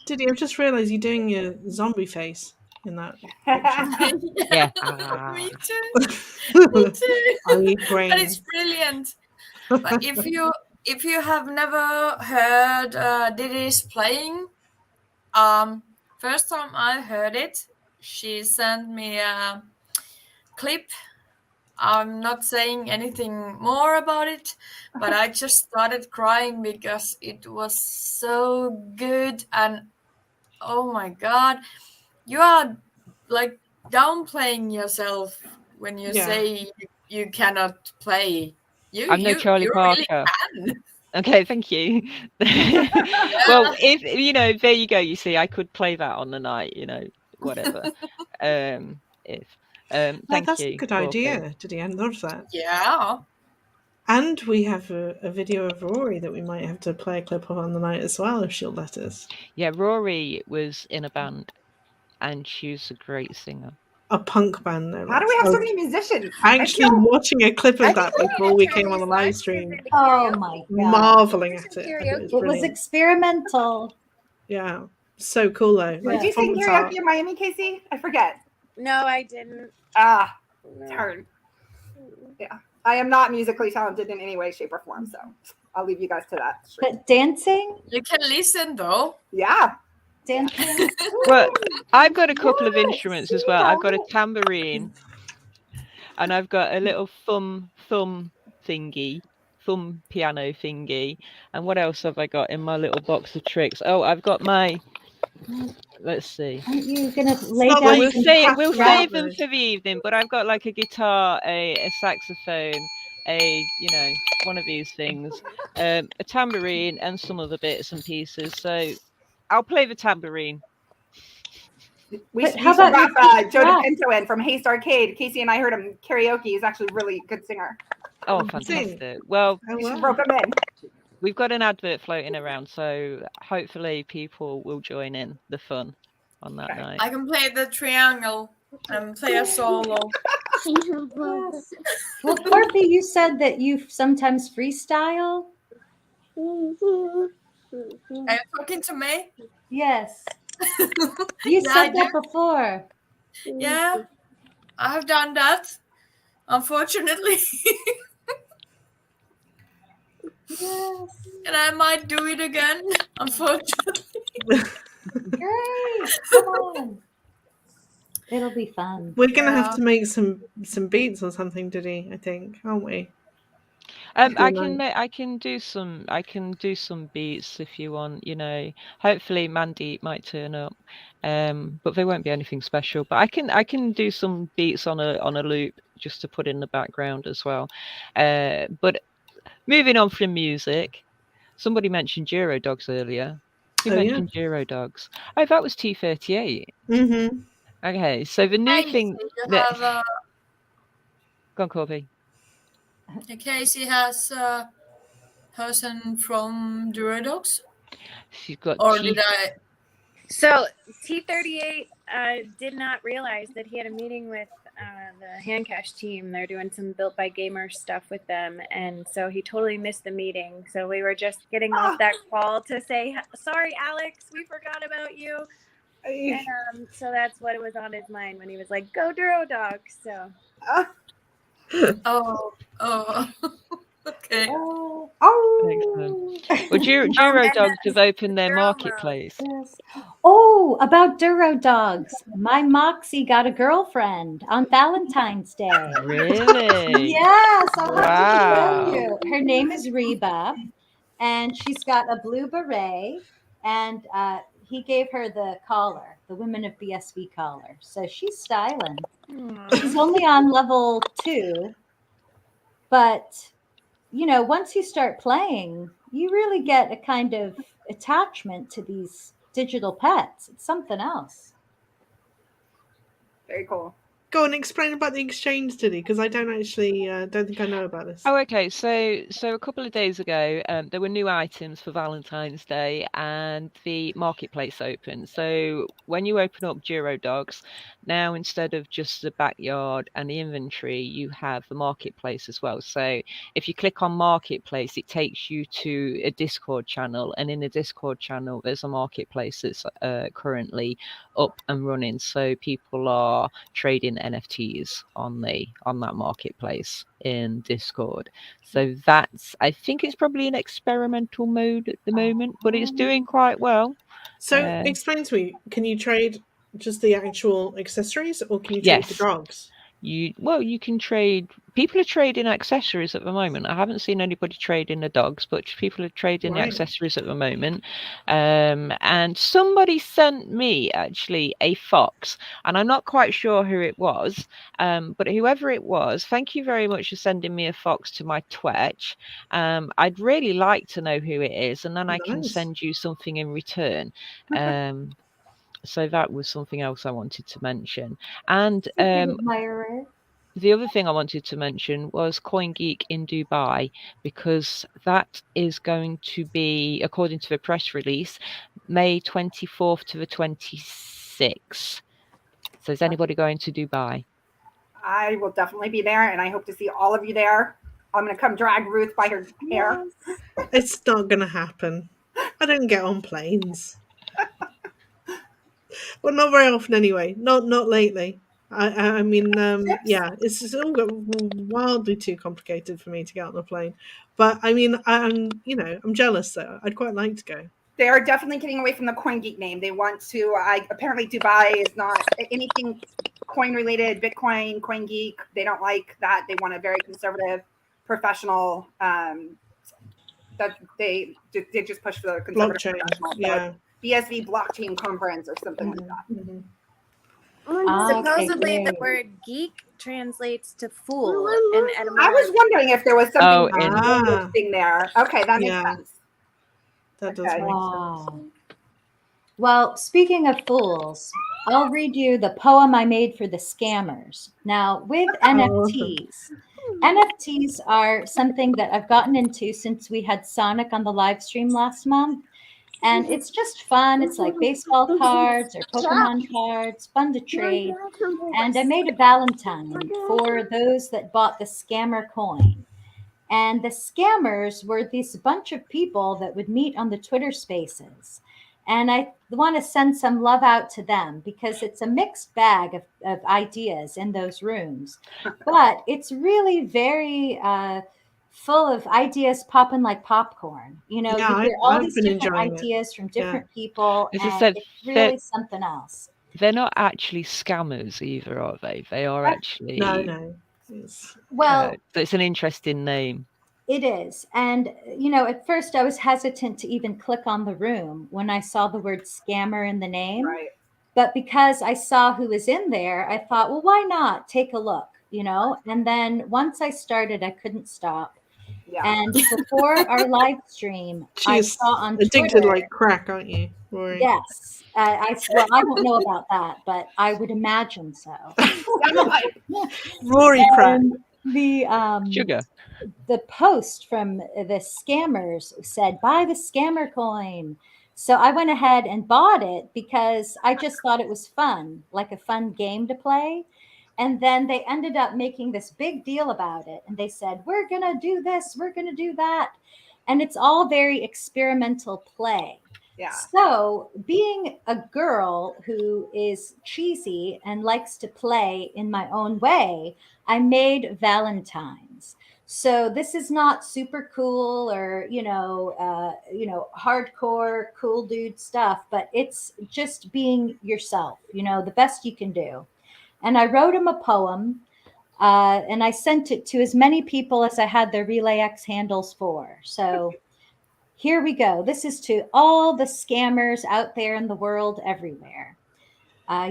Diddy, I've just realized you're doing your zombie face in that picture. Yeah. Me too. Me too. But it's brilliant. But if you have never heard Diddy's playing, first time I heard it, she sent me a clip. I'm not saying anything more about it, but I just started crying because it was so good. And oh my God, you are like downplaying yourself when you say you cannot play. I'm no Charlie Parker. Really can. Okay, thank you. Well, if there you go. You see, I could play that on the night. Whatever. Thank that's you. A good idea. Did he end of that? Yeah. And we have a video of Rory that we might have to play a clip of on the night as well, if she'll let us. Yeah, Rory was in a band, and she's a great singer. A punk band, though. How do we have so many musicians? Actually, watching a clip of that before we came on the live stream. Oh my God! Marveling at it. It was experimental. Yeah, so cool though. Did you sing karaoke in Miami, Casey? I forget. No, I didn't. It's hard. Yeah, I am not musically talented in any way, shape, or form, so I'll leave you guys to that. But dancing? You can listen though. Yeah. dancing. Well, Woo! I've got a couple of Yes, instruments as see, well. I I've got a like- tambourine, and I've got a little thumb thingy, thumb piano thingy. And what else have I got in my little box of tricks? Oh, I've got my. Let's see. Aren't you gonna It's lay not down? like We'll you say have we'll to have save them those. for the evening. But I've got like a guitar, a saxophone, one of these things, a tambourine, and some other bits and pieces. So I'll play the tambourine. But You how should about you have teach Joe Jack? DePinto in from Haste Arcade. Casey and I heard him karaoke. He's actually a really good singer. Oh, Sing. fantastic! Well, Oh, You should wow. rope him in. we've got an advert floating around, so hopefully people will join in the fun on that night. I can play the triangle and play a solo. Yes. Well, Corpy, you said that you sometimes freestyle. Are you talking to me? Yes, you Yeah, said I that before. Yeah, I have done that. Unfortunately. Yes. And I might do it again. Unfortunately. Great. Come on. It'll be fun. We're gonna Yeah. have to make some beats or something, Diddy, I think, aren't we? I can do some beats if you want. Hopefully Mandy might turn up, but there won't be anything special. But I can do some beats on a loop just to put in the background as well. But moving on from music, somebody mentioned Euro Dogs earlier. Who Oh, yeah. mentioned Euro Dogs? Oh, that was T38. Mm-hmm. Okay, so the new Casey, thing you that have go on, Corby. Casey has a person from Duradox? She's got Or T. did I? So T38 did not realize that he had a meeting with the hand cash team. They're doing some built by gamers stuff with them, and so he totally missed the meeting. So we were just getting off that call to say, sorry, Alex, we forgot about you. And so that's what it was on his mind when he was like, go Duro Dogs. So Oh, okay. Excellent. Well, Duro and Dogs then have opened their Duro marketplace. Yes. Oh, about Duro Dogs. My Moxie got a girlfriend on Valentine's Day. Really? Yes, I want to Wow. tell you. Her name is Reba, and she's got a blue beret, and he gave her the collar, the Women of BSV collar. So she's styling. She's only on level 2, but once you start playing, you really get a kind of attachment to these digital pets. It's something else. Very cool. Go and explain about the exchange, Diddy, because I don't actually don't think I know about this. Oh, okay. So a couple of days ago, there were new items for Valentine's Day, and the marketplace opened. So when you open up Duro Dogs, now instead of just the backyard and the inventory, you have the marketplace as well. So if you click on marketplace, it takes you to a Discord channel, and in the Discord channel, there's a marketplace that's currently up and running. So people are trading NFTs on that marketplace in Discord. So I think it's probably in experimental mode at the moment, but it's doing quite well. So explain to me, can you trade just the actual accessories, or can you trade the Yes. dogs? You can trade. People are trading accessories at the moment. I haven't seen anybody trading the dogs, but people are trading the Right. accessories at the moment. And somebody sent me actually a fox, and I'm not quite sure who it was. But whoever it was, thank you very much for sending me a fox to my Twitch. I'd really like to know who it is, and then I can Nice. send you something in return. So that was something else I wanted to mention. And Admirer. the other thing I wanted to mention was CoinGeek in Dubai, because that is going to be, according to the press release, May 24th to the 26th. So is anybody going to Dubai? I will definitely be there, and I hope to see all of you there. I'm going to come drag Ruth by her hair. It's not going to happen. I don't get on planes. Well, not very often anyway. Not lately. I mean, yeah, it's just all got wildly too complicated for me to get on a plane. But I mean, I'm jealous though. I'd quite like to go. They are definitely getting away from the CoinGeek name. They want to. Apparently, Dubai is not anything coin related. Bitcoin, CoinGeek. They don't like that. They want a very conservative, professional. That they just push for the conservative Blockchain. professional. So Yeah. BSV blockchain conference or something like that. Supposedly Okay, the word geek translates to fool in etymology. I was wondering if there was something in- interesting there. Okay, that makes Yeah. sense. That does Okay. make sense. Wow. Well, speaking of fools, I'll read you the poem I made for the scammers. Now, with NFTs, NFTs are something that I've gotten into since we had Sonic on the live stream last month. And it's just fun. It's like baseball cards or Pokemon cards, fun to trade. And I made a Valentine for those that bought the scammer coin. And the scammers were this bunch of people that would meet on the Twitter spaces. And I want to send some love out to them because it's a mixed bag of ideas in those rooms. But it's really very full of ideas popping like popcorn. You know, Yeah, you hear all I've these been different enjoying it. ideas from different people, As I and said, it's really something else. they're not actually scammers either, are they? They are actually No. It's, Well, so it's an interesting name. it is. And, you know, at first I was hesitant to even click on the room when I saw the word scammer in the name. Right. But because I saw who was in there, I thought, well, why not take a look, you know? And then once I started, I couldn't stop. Yeah. And before our live stream, I she's saw on addicted Twitter. like crack, aren't you, Rory? Yes. Well, I don't know about that, but I would imagine so. Rory crack. And the Sugar. the post from the scammers said, buy the scammer coin. So I went ahead and bought it because I just thought it was fun, like a fun game to play. And then they ended up making this big deal about it. And they said, we're going to do this, we're going to do that. And it's all very experimental play. Yeah. So, being a girl who is cheesy and likes to play in my own way, I made Valentines. So this is not super cool or hardcore cool dude stuff, but it's just being yourself. You know, the best you can do. And I wrote him a poem, and I sent it to as many people as I had their RelayX handles for. So. Here we go. This is to all the scammers out there in the world everywhere.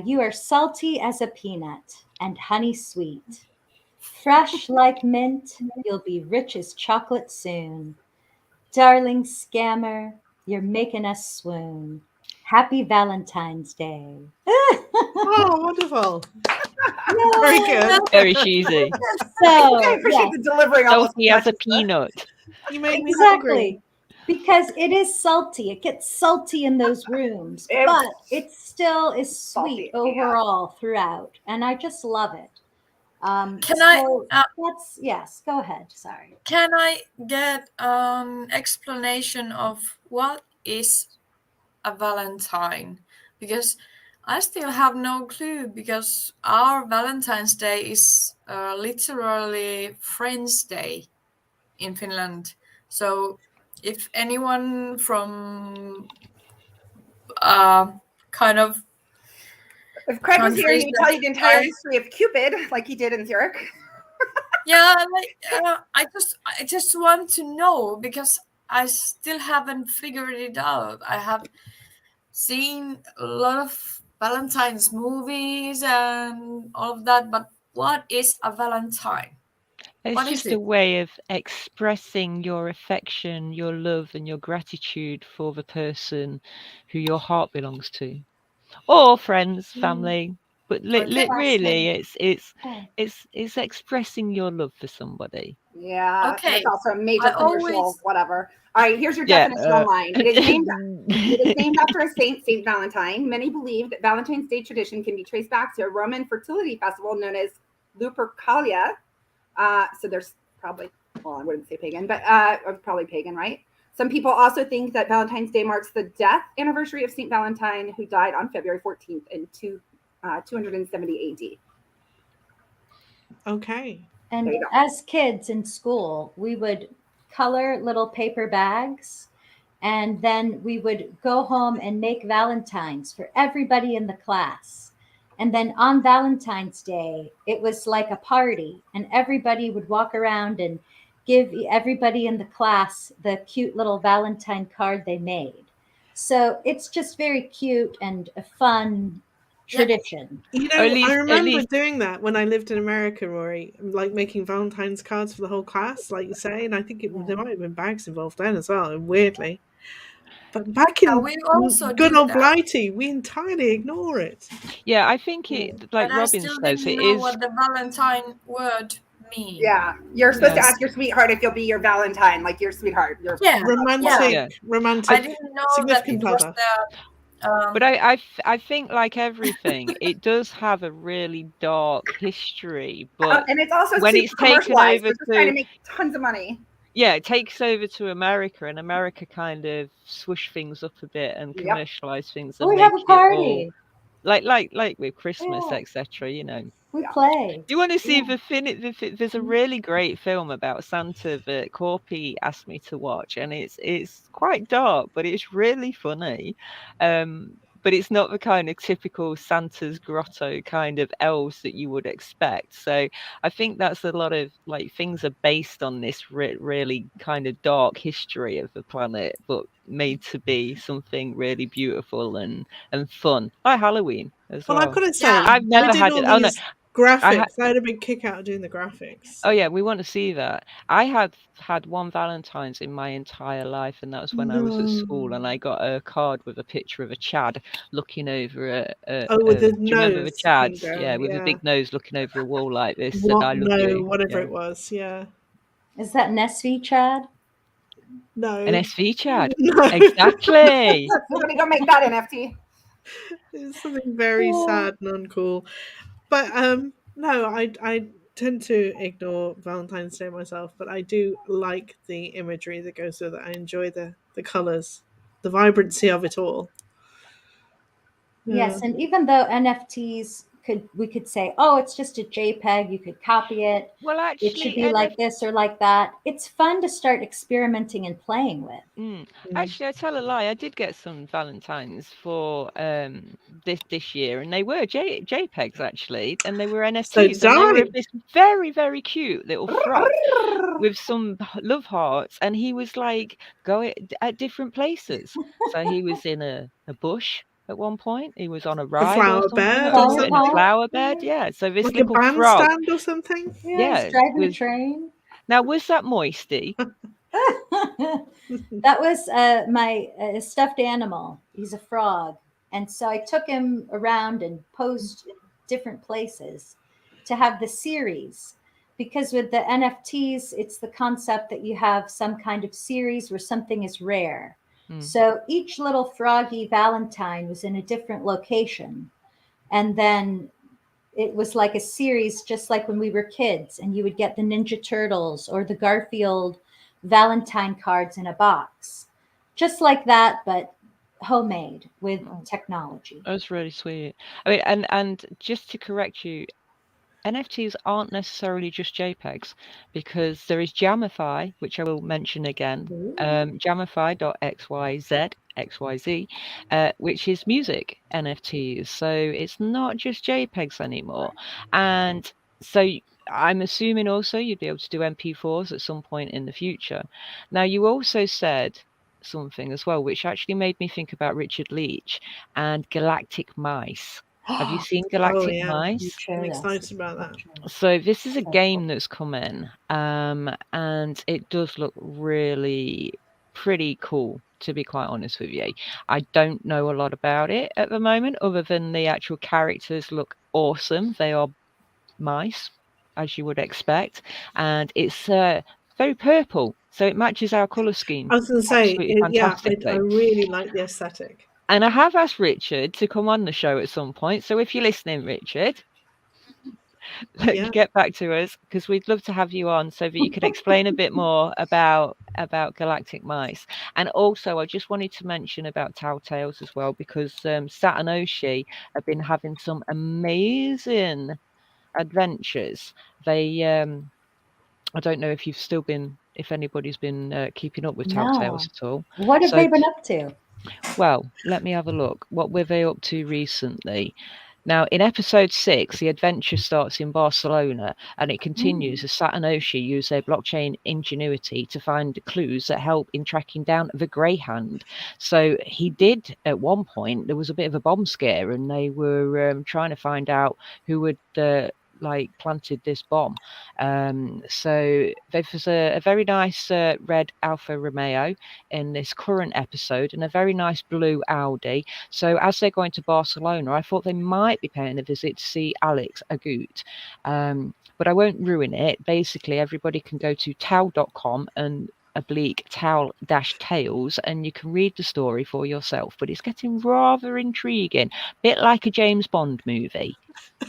You are salty as a peanut and honey sweet. Fresh like mint, you'll be rich as chocolate soon. Darling scammer, you're making us swoon. Happy Valentine's Day. Oh, wonderful. Very good. Very cheesy. So, I appreciate yes, the delivery. Almost Salty as a peanut. You made me exactly. hungry. Because it is salty. It gets salty in those rooms, but it still is sweet salty, yeah. overall throughout. And I just love it. Yes, go ahead. Sorry. Can I get an explanation of what is a Valentine? Because I still have no clue, because our Valentine's Day is literally Friends' Day in Finland. So if anyone from kind of If Craig was here, countries he'd that tell you the entire I- history of Cupid, like he did in Zurich. yeah, I just want to know, because I still haven't figured it out. I have seen a lot of Valentine's movies and all of that, but what is a Valentine? It's What is just a it? way of expressing your affection, your love, and your gratitude for the person who your heart belongs to, or friends, family. But Okay. really, Oh. it's expressing your love for somebody. Yeah. Okay. It's also a major I commercial, always- whatever. All right, here's your definition online. It is named after a saint, Saint Valentine. Many believe that Valentine's Day tradition can be traced back to a Roman fertility festival known as Lupercalia. So there's probably, well, I wouldn't say pagan, but probably pagan, right? Some people also think that Valentine's Day marks the death anniversary of Saint Valentine, who died on February 14th in 270 AD. Okay. And There you go. as kids in school, we would color little paper bags And then we would go home and make Valentines for everybody in the class. And then on Valentine's Day, it was like a party, and everybody would walk around and give everybody in the class the cute little Valentine card they made. So it's just very cute and a fun tradition. You Or know, I remember doing that when I lived in America, Rory, like making Valentine's cards for the whole class, like you say, and I think there might have been bags involved then as well, weirdly. But back in we also good do old that. Blighty, we entirely ignore it. Yeah, I think it, like But I Robin still says, didn't it know is. what the Valentine word means. Yeah, you're supposed to Yeah. ask your sweetheart if you'll be your Valentine, like your sweetheart. Your Yeah. Romantic, Yeah. romantic, I didn't know that significant it was other. the. But I think, like everything, it does have a really dark history. But and it's also when super it's taken commercialized. over They're just trying to to, make tons of money. yeah, it takes over to America, and America kind of swoosh things up a bit and Yep. commercialize things and We make have a it all party. like with Christmas, Yeah. etc. You know. We Yeah. play. Do you want to see there's a really great film about Santa that Corpy asked me to watch, and it's quite dark, but it's really funny. But it's not the kind of typical Santa's grotto kind of elves that you would expect. So I think that's a lot of like things are based on this really kind of dark history of the planet, but made to be something really beautiful and fun, like Halloween as well. Well, I've got to say, I've never I did had all it. Oh no, these graphics. I had a big kick out of doing the graphics. Oh yeah, we want to see that. I have had one Valentine's in my entire life, and that was when I was at school, and I got a card with a picture of a Chad looking over With the do you remember the nose Chads? thing Yeah, going, with a yeah. big nose looking over a wall like this, said What? I love No, you. whatever Yeah. it was, yeah. Is that Nesvi, Chad? No. An SV Chad. No. Exactly. We're gonna go make that NFT. It's something very sad and uncool. But no, I tend to ignore Valentine's Day myself, but I do like the imagery that goes with it. I enjoy the colours, the vibrancy of it all. Yes, and even though NFTs we could say, oh, it's just a JPEG, you could copy it. Well, actually, It should be like this or like that. It's fun to start experimenting and playing with. Actually, I tell a lie. I did get some Valentines for this year, and they were JPEGs actually, and they were NFTs, and they were this very very cute little frog with some love hearts, and he was like going at different places. So he was in a bush at one point. He was on a ride or something, in a flower bed. Yeah. So this like little a bandstand or something. Yeah, he's driving a train. Now, was that Moisty? That was my stuffed animal. He's a frog. And so I took him around and posed in different places to have the series. Because with the NFTs, it's the concept that you have some kind of series where something is rare. So each little froggy Valentine was in a different location. And then it was like a series, just like when we were kids, and you would get the Ninja Turtles or the Garfield Valentine cards in a box, just like that, but homemade with technology. That's really sweet. I mean, and just to correct you, NFTs aren't necessarily just JPEGs, because there is Jamify, which I will mention again, jamify.xyz, which is music NFTs. So it's not just JPEGs anymore. And so I'm assuming also you'd be able to do MP4s at some point in the future. Now, you also said something as well, which actually made me think about Richard Leach and Galactic Mice. Have you seen Galactic Mice? I'm excited about that. So this is a game that's come in, and it does look really pretty cool, to be quite honest with you. I don't know a lot about it at the moment, other than the actual characters look awesome. They are mice, as you would expect, and it's very purple, so it matches our colour scheme. I was going to say, fantastically. I really like the aesthetic. And I have asked Richard to come on the show at some point. So if you're listening, Richard, get back to us, because we'd love to have you on so that you could explain a bit more about Galactic Mice. And also, I just wanted to mention about Telltales as well, because Satanoshi have been having some amazing adventures. They I don't know if you've still been if anybody's been keeping up with No. Telltales at all. What have So- they been up to? Well, let me have a look. What were they up to recently? Now, in episode 6, the adventure starts in Barcelona and it continues as Satoshi used their blockchain ingenuity to find clues that help in tracking down the Greyhound. So he did, at one point, there was a bit of a bomb scare and they were trying to find out who would planted this bomb. So there's a very nice red Alfa Romeo in this current episode and a very nice blue Audi. So as they're going to Barcelona, I thought they might be paying a visit to see Alex Agut. But I won't ruin it. Basically, everybody can go to tau.com and /tales and you can read the story for yourself, but it's getting rather intriguing, bit like a James Bond movie.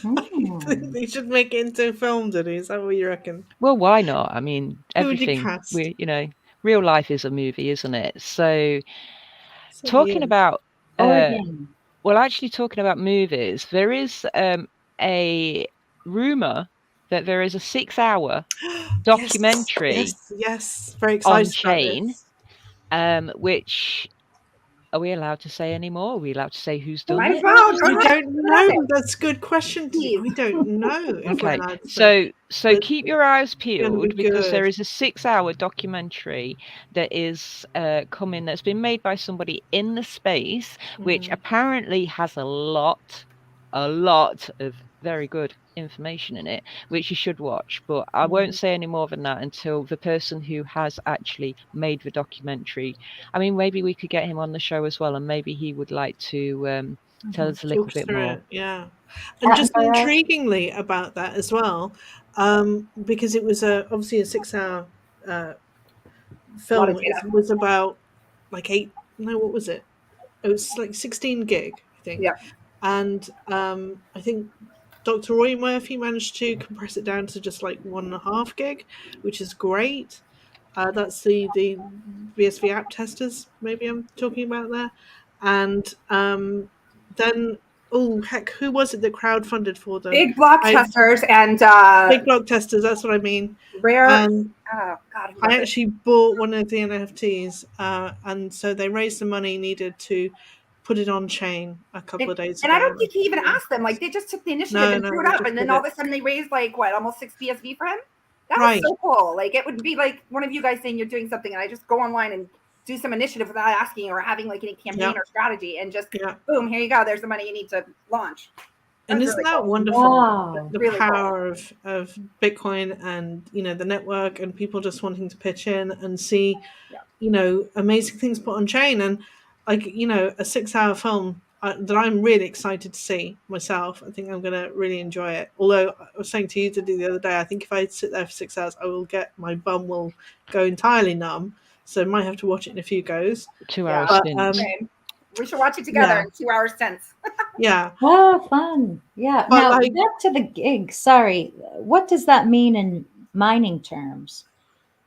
They should make it into a film, did he? Is that what you reckon? Well, why not? I mean, Who would you everything cast? real life is a movie, isn't it? So Certainly talking is. about Origin. well, actually talking about movies, there is a rumor that there is a 6-hour documentary Yes, very on excited about Chain, this. which are we allowed to say anymore? Are we allowed to say who's done Might it? as well. Go I ahead. don't know. That's a good question. Please. I don't know if we're Okay, allowed to say. so But keep your eyes gonna be peeled because there good. is a 6-hour documentary that is coming that's been made by somebody in the space, which apparently has a lot of very good information in it, which you should watch. But I won't say any more than that until the person who has actually made the documentary. I mean, maybe we could get him on the show as well, and maybe he would like to tell us a little Talk bit through more. it, yeah. And just intriguingly about that as well, because it was obviously a 6-hour film. It was about like what was it? It was like 16 gig, I think. Yeah. And I think Dr. Roy Murphy managed to compress it down to just like 1.5 gig, which is great. That's the BSV app testers, maybe I'm talking about there. And then, oh heck, who was it that crowdfunded for them? Big block testers and Big block testers, that's what I mean. rare. And Oh God, I actually bought one of the NFTs, and so they raised the money needed to put it on chain a couple of days ago. And I don't think he even asked them. Like, they just took the initiative and threw it up, and then all of a sudden they raised like almost 6 BSV for him. That was so cool. Like, it would be like one of you guys saying you're doing something, and I just go online and do some initiative without asking or having like any campaign or strategy, and just boom, here you go. There's the money you need to launch. And isn't that wonderful? Wow. The really power of Bitcoin and the network and people just wanting to pitch in and see amazing things put on chain, and like a 6-hour film that I'm really excited to see myself. I think I'm going to really enjoy it. Although I was saying to you the other day, I think if I sit there for 6 hours, my bum will go entirely numb. So I might have to watch it in a few goes. 2 hours stints. We should watch it together in 2 hours since. Yeah. Oh, fun. Yeah. But now, back to the gig. Sorry. What does that mean in mining terms?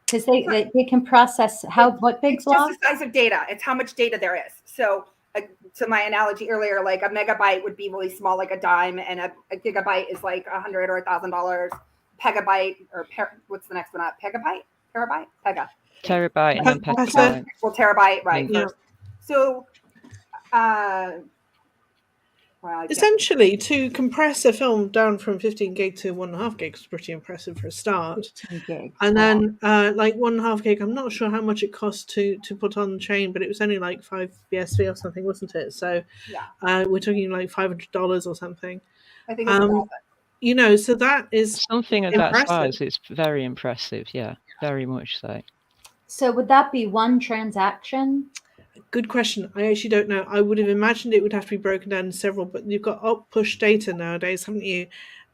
Because they can process what big block? Just the size of data. It's how much data there is. So to my analogy earlier, like a megabyte would be really small, like a dime, and a gigabyte is like $100 or $1,000. Pegabyte or what's the next one up? Pegabyte? Terabyte? Pega. Terabyte and then petabyte. Well, terabyte, right? Yeah. So, essentially, to compress a film down from 15 gig to 1.5 gig is pretty impressive for a start. 15 gig. And then, like 1.5 gig, I'm not sure how much it cost to put on the chain, but it was only like 5 BSV or something, wasn't it? So, we're talking like $500 or something. I think it's so that is something of impressive. that size. It's very impressive. Yeah, very much so. So would that be one transaction? Good question. I actually don't know. I would have imagined it would have to be broken down in several, but you've got op push data nowadays, haven't you?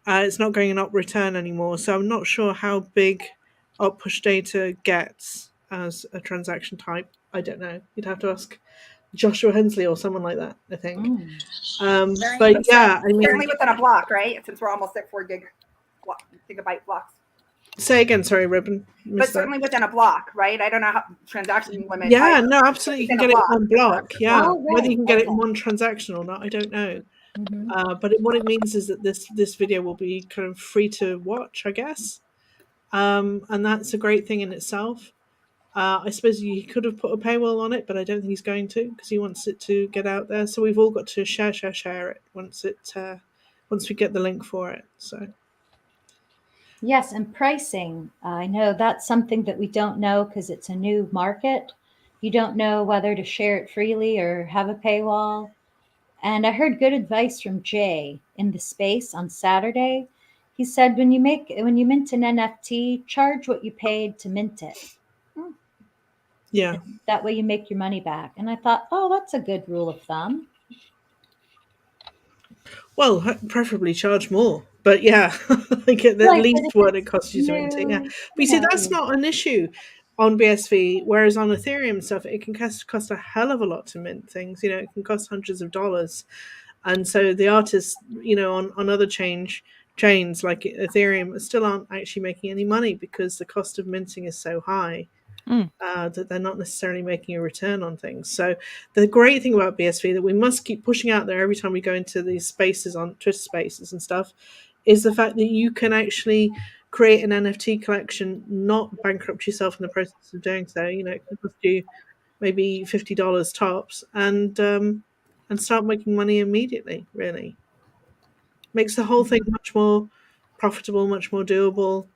It's not going in op return anymore, so I'm not sure how big op push data gets as a transaction type. I don't know. You'd have to ask Joshua Hensley or someone like that, I think. But yeah, I mean, certainly within a block, right? Since we're almost at 4 gigabyte blocks. Say again, sorry, Ribbon. But certainly within a block, right? I don't know how transaction limit. Yeah, no, absolutely. You can get it in one block. Yeah, Oh, right. whether you can get it in one transaction or not, I don't know. But what it means is that this video will be kind of free to watch, I guess. and that's a great thing in itself. I suppose he could have put a paywall on it, but I don't think he's going to, because he wants it to get out there. So we've all got to share it once we get the link for it. So Yes, and pricing. I know that's something that we don't know because it's a new market. You don't know whether to share it freely or have a paywall. And I heard good advice from Jay in the space on Saturday. He said when you mint an NFT, charge what you paid to mint it. yeah. That way you make your money back. And I thought, oh, that's a good rule of thumb. Well, preferably charge more, but yeah, like at Right, least but if what it it's costs you to maintain. Yeah, new, but you see, that's not an issue on BSV. Whereas on Ethereum stuff, it can cost a hell of a lot to mint things. You know, it can cost hundreds of dollars, and so the artists, you know, on other chains like Ethereum, still aren't actually making any money because the cost of minting is so high. That they're not necessarily making a return on things. So the great thing about BSV that we must keep pushing out there every time we go into these spaces on Twitter spaces and stuff is the fact that you can actually create an NFT collection, not bankrupt yourself in the process of doing so. You know, it can cost you maybe $50 tops, and start making money immediately. Really makes the whole thing much more profitable, much more doable.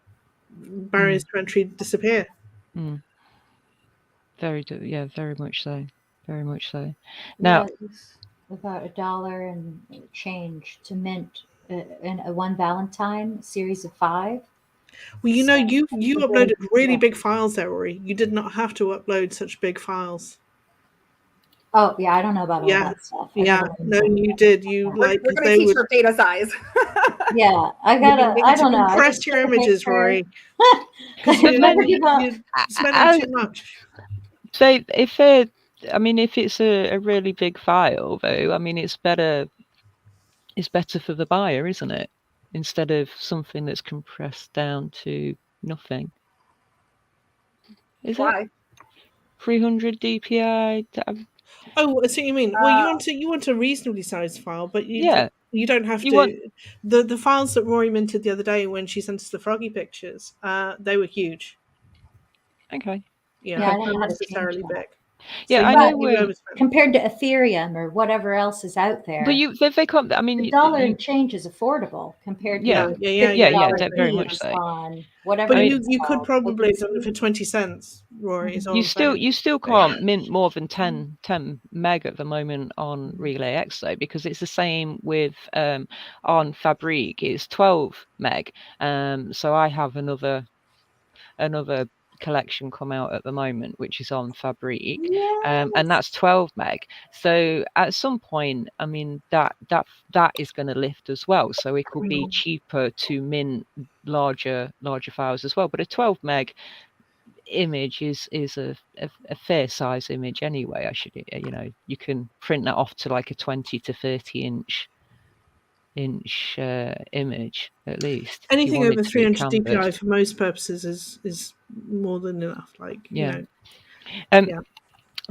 Barriers to entry disappear. Very much so. Very much so. Now, yeah, it's about $1 and change to mint in a one Valentine series of 5. Well, you know, you uploaded really Yeah. big files there, Rory. You did not have to upload such big files. Oh yeah, I don't know about all Yeah, that stuff. yeah. No, you did. You We're like going to they teach would. her data size. Yeah, I You gotta. need I to don't know. I compress just your get a images, picture. Rory, because Remember people. you're spending too much. So if it's a really big file, though, I mean, it's better for the buyer, isn't it? Instead of something that's compressed down to nothing. Is Why? it 300 DPI? Oh, I see what you mean. Well, you want a reasonably sized file, but you don't have You to. want- The files that Rory minted the other day when she sent us the froggy pictures, they were huge. Okay. Yeah, Yeah, I don't know how to change unnecessarily that. big. Yeah, So I know. you overspent. Compared to Ethereum or whatever else is out there, But they can't. I mean, the dollar and change is affordable compared Yeah, to yeah, very much so. on whatever. But I mean, you could probably have done it OpenSea. for 20 cents, Rory. Is all you I'm saying. still can't mint more than 10 meg at the moment on Relay X though, because it's the same with on Fabric. It's 12 meg. So I have another collection come out at the moment, which is on Fabric, and that's 12 meg. So at some point, I mean, that is going to lift as well. So it could be cheaper to mint larger files as well. But a 12 meg image is a fair size image anyway. You can print that off to like a 20 to 30 inch image at least. Anything over 300 DPI for most purposes is more than enough.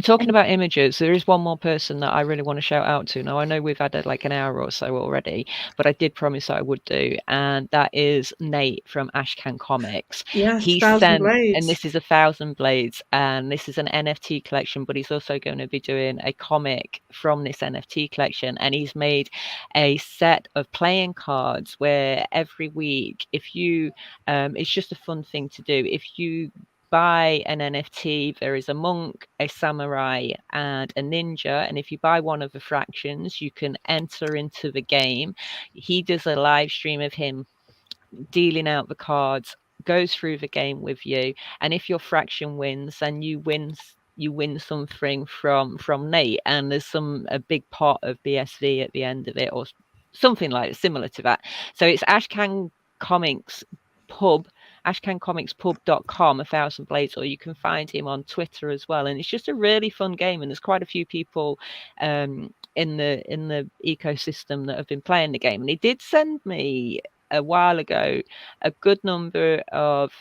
Talking about images, there is one more person that I really want to shout out to. Now, I know we've had like an hour or so already, but I did promise I would do, and that is Nate from Ashcan Comics. Yes, he 1,000 sent, Blades. and this is 1,000 Blades, and this is an NFT collection, but he's also going to be doing a comic from this NFT collection, and he's made a set of playing cards where every week, if you, it's just a fun thing to do. If you buy an NFT, there is a monk, a samurai, and a ninja. And if you buy one of the fractions, you can enter into the game. He does a live stream of him dealing out the cards, goes through the game with you. And if your fraction wins, then you win something from Nate. And there's a big pot of BSV at the end of it, or something like similar to that. So it's Ashcan Comics Pub, ashcancomics.pub.com, 1,000 Blades, or you can find him on Twitter as well. And it's just a really fun game, and there's quite a few people in the ecosystem that have been playing the game. And he did send me a while ago a good number of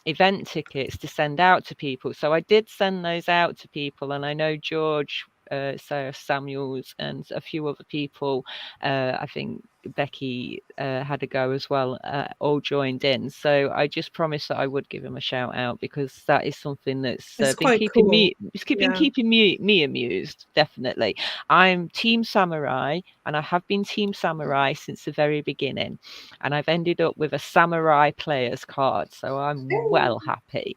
event tickets to send out to people. So I did send those out to people, and I know George Sarah Samuels and a few other people, I think Becky had a go as well, all joined in. So I just promised that I would give him a shout out, because that is something that's It's been quite keeping cool. me, it's Yeah. keeping me amused. Definitely, I'm Team Samurai, and I have been Team Samurai since the very beginning, and I've ended up with a Samurai player's card, so I'm well happy.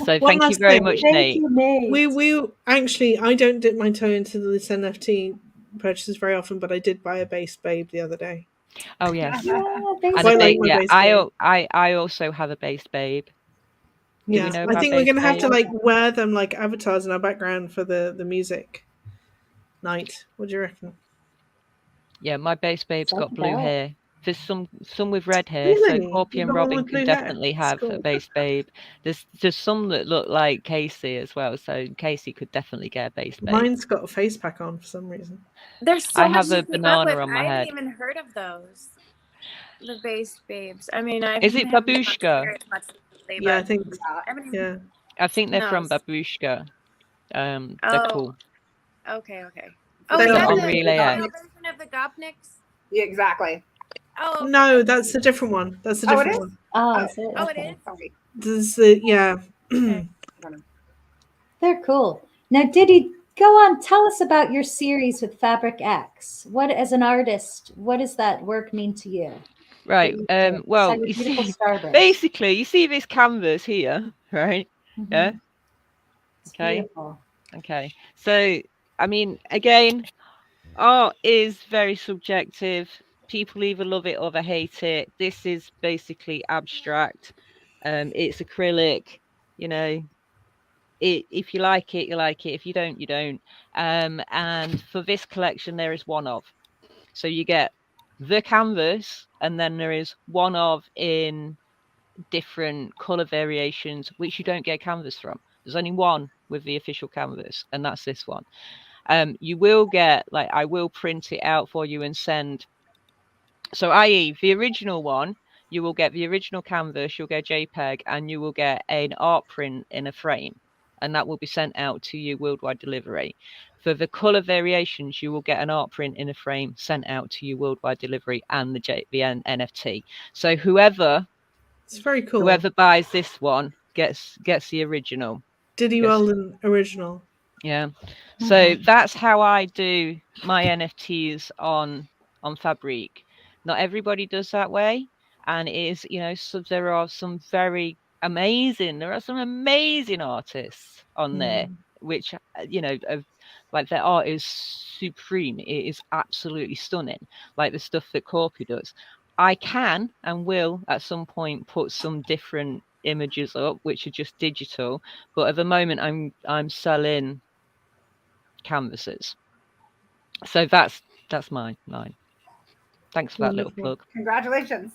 So One thank you last very thing. much, Thank Nate. you, Nate. We actually, I don't dip my toe into this NFT purchases very often, but I did buy a base babe the other day. Oh yes, Yeah, and Quite a like babe. my Yeah, base babe. I also have a base babe. Do Yeah, we know I about think we're base gonna have to babe? like wear them like avatars in our background for the music night. What do you reckon? Yeah, my base babe's got blue Psychedelic. hair. There's some with red hair, so Really? Corpy You've and got one Robin with can blue hair? definitely That's have a cool. base babe. There's some that look like Casey as well, so Casey could definitely get a base babe. Mine's got a face pack on for some reason. There's so I much have to a keep up banana with. on my I haven't head. even heard of those. The base babes. I mean, I Is it haven't been on Babushka? Twitter much lately, Yeah, I but think. I haven't even. Yeah. I think they're from knows? Babushka. They're Oh, cool. okay. Oh, They is are that on the cool. Relay female X. version of the Gopniks? Yeah, exactly. Oh, okay. No, that's a different one. That's a Oh, it different is? one. Oh, is it? Oh, it Okay. is? Sorry. There's the yeah. Okay. They're cool. Now, Diddy, go on. Tell us about your series with Fabric X. What, as an artist, what does that work mean to you? Right. Saw Well, your you beautiful see, starburst. basically, you see this canvas here, right? Mhm. Yeah. It's Okay. beautiful. Okay. So, I mean, again, art is very subjective. People either love it or they hate it. This is basically abstract. It's acrylic. You know, if you like it, you like it. If you don't, you don't. And for this collection, there is one of. So you get the canvas, and then there is one of in different color variations, which you don't get canvas from. There's only one with the official canvas, and that's this one. You will get, like, I will print it out for you and send. So, i.e., the original one, you will get the original canvas, you'll get JPEG, and you will get an art print in a frame, and that will be sent out to you worldwide delivery. For the color variations, you will get an art print in a frame sent out to you worldwide delivery, and the NFT. So It's very cool. whoever buys this one gets the original. Diddy Yes. Weldon original. Yeah. So that's how I do my NFTs on Fabric. Not everybody does that way, and it is, so there are some amazing artists on there, which like, their art is supreme. It is absolutely stunning, like the stuff that Corpy does. I can and will at some point put some different images up which are just digital, but at the moment I'm selling canvases. So that's mine. Thanks for that little Wonderful. plug. Congratulations.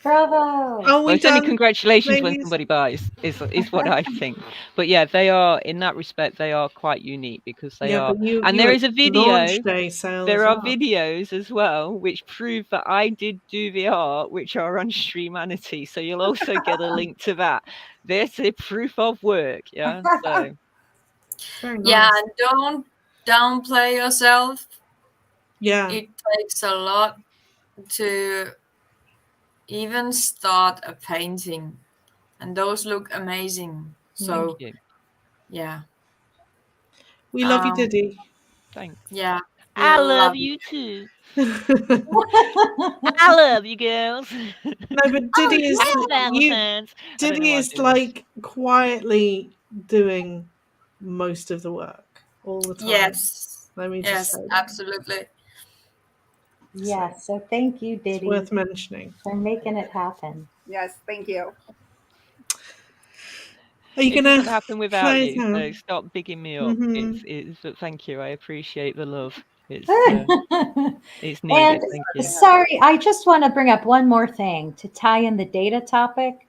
Bravo. Are Well, we it's only done? congratulations when ladies? somebody buys, is what I think. But yeah, they are, in that respect, they are quite unique, because they are. But you, and you there at is a video. launch day sales. There are videos as well which prove that I did do the art, which are on Streamanity. So you'll also get a link to that. There's a proof of work. Yeah. So Very nice. Yeah, and don't downplay yourself. Yeah. It takes a lot to even start a painting, and those look amazing. So thank you. yeah, We love you, Diddy. Thanks. yeah, I love you. you too. No, I love you, girls. but Diddy is Happy Valentines. I don't know Diddy why I'm is doing this. like quietly doing most of the work all the time. Yes, Let me just yes, say that. absolutely. Yes. So thank you, It's Diddy, worth mentioning. for making it happen. Yes, thank you. Are you It gonna doesn't happen without play you, it so out? stop bigging me up. Mhm. But thank you. I appreciate the love. It's And needed. Thank you. sorry, I just want to bring up one more thing to tie in the data topic.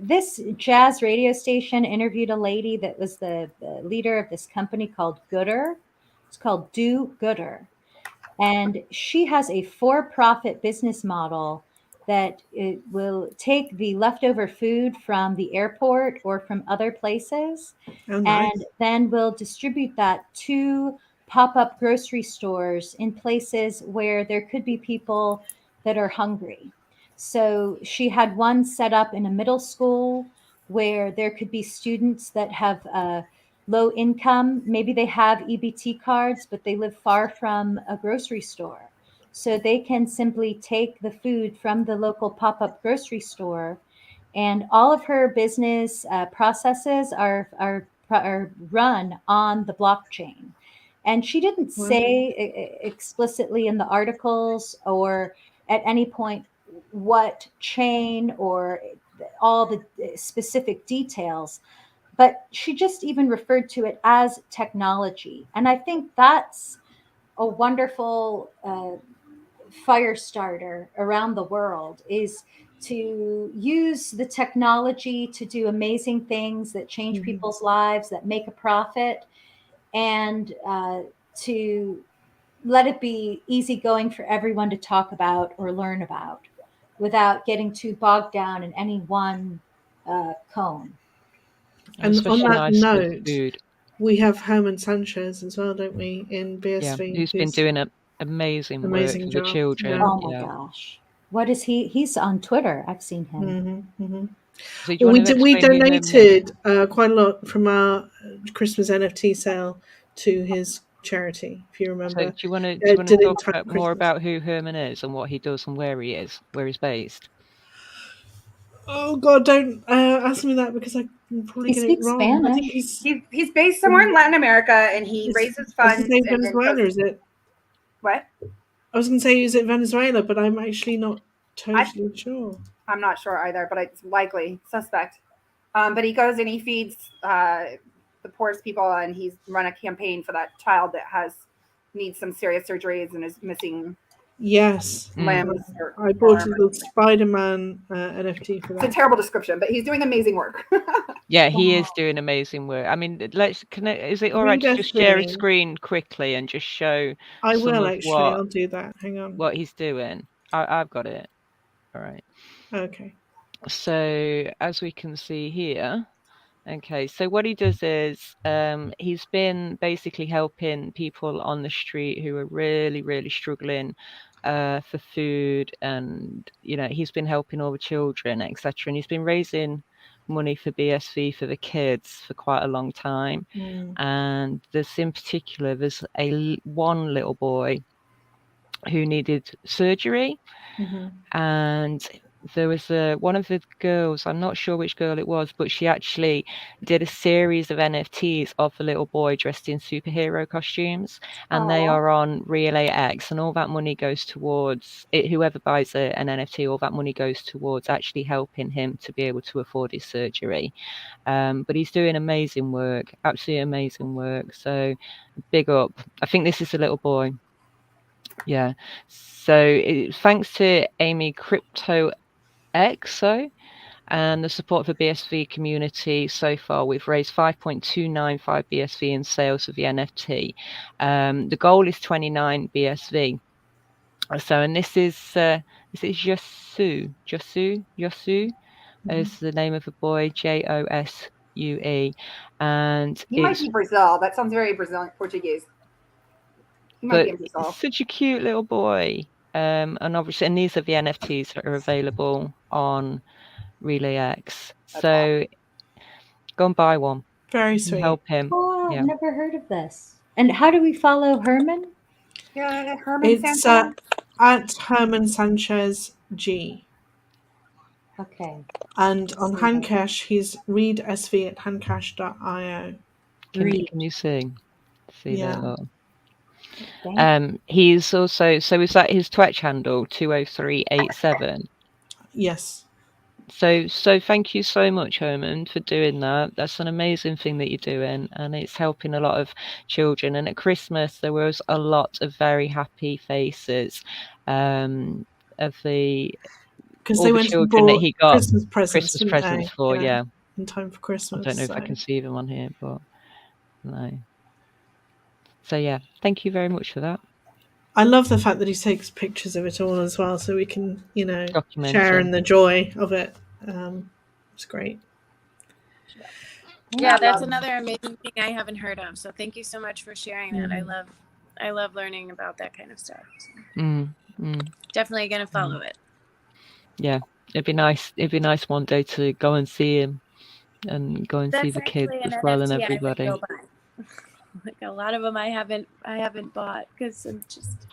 This jazz radio station interviewed a lady that was the leader of this company called Gooder. It's called Do Gooder. And she has a for-profit business model that it will take the leftover food from the airport or from other places, Oh, nice. and then will distribute that to pop-up grocery stores in places where there could be people that are hungry. So she had one set up in a middle school where there could be students that have low income. Maybe they have EBT cards, but they live far from a grocery store. So they can simply take the food from the local pop-up grocery store, and all of her business processes are run on the blockchain. And she didn't Wow. say explicitly in the articles or at any point what chain or all the specific details, but she just even referred to it as technology. And I think that's a wonderful fire starter around the world, is to use the technology to do amazing things that change people's lives, that make a profit, and to let it be easygoing for everyone to talk about or learn about without getting too bogged down in any one cone. And on especially that nice with note, food. we have Herman Sanchez as well, don't we, in Yeah, BSV? who's been doing an amazing work amazing for the job. children. Oh my gosh. What is he? He's on Twitter. I've seen him. So do you Well, want to we explain who Herman is? donated quite a lot from our Christmas NFT sale to his charity, if you So remember. do you want to Did it in talk time for more Christmas. about who Herman is and what he does and where he is, where he's based? Oh God, don't ask me that because I can probably He get it speaks wrong. I think Spanish. He's based somewhere in Latin America, and he raises I was going funds. to say and then Venezuela, goes, is it? what? I was going to say, is it Venezuela? But I'm actually not totally sure. I'm not sure either, but it's likely suspect. But he goes and he feeds the poorest people, and he's run a campaign for that child that needs some serious surgeries and is missing Yes. limbs. Or I bought arm a little Spider-Man NFT for It's a that. terrible description, but he's doing amazing work. Yeah, he is doing amazing work. I mean, is it all right to just share a screen quickly and just show I some will of actually. I'll do that. Hang on. what he's doing? I've got it. All right. Okay. So as we can see here, okay, so what he does is he's been basically helping people on the street who are really, really struggling for food, and he's been helping all the children, etc. And he's been raising money for BSV for the kids for quite a long time. And there's in particular one little boy who needed surgery, and there was one of the girls, I'm not sure which girl it was, but she actually did a series of NFTs of the little boy dressed in superhero costumes, and they are on Relay X, and all that money goes towards it. Whoever buys an NFT, all that money goes towards actually helping him to be able to afford his surgery. But he's doing amazing work, absolutely amazing work. So big up. I think this is a little boy. Yeah. So thanks to Amy Crypto EXO and the support of the BSV community, so far we've raised 5.295 BSV in sales of the NFT. The goal is 29 BSV. So, and this is Josu is the name of the boy, Jossue, and He might be Brazil. That sounds very Brazilian Portuguese. He might be in Brazil. It's such a cute little boy. And obviously, and these are the NFTs that are available on Relay X. So go and buy one. Very sweet. Help him. Oh, I've never heard of this. And how do we follow Herman? Yeah, Herman It's Sanchez. at Herman Sanchez G. Okay. And on Handcash, he's readsv at handcash.io. Can you see? Yeah. He's also, so is that his Twitch handle, 20387? Yes. So thank you so much, Herman, for doing that. That's an amazing thing that you're doing, and it's helping a lot of children. And at Christmas, there was a lot of very happy faces of because they went and bought that he got Christmas presents for. Yeah, in time for Christmas. I don't know if I can see them on here, but no. So yeah, thank you very much for that. I love the fact that he takes pictures of it all as well, so we can, document share in the joy of it. It's great. Yeah, that's another amazing thing I haven't heard of. So thank you so much for sharing that. I love learning about that kind of stuff. So definitely gonna follow it. Yeah, it'd be nice. It'd be nice one day to go and see him and go and see That's the kids actually an as well and NFT I would everybody. go buy. Like a lot of them I haven't bought because I'm just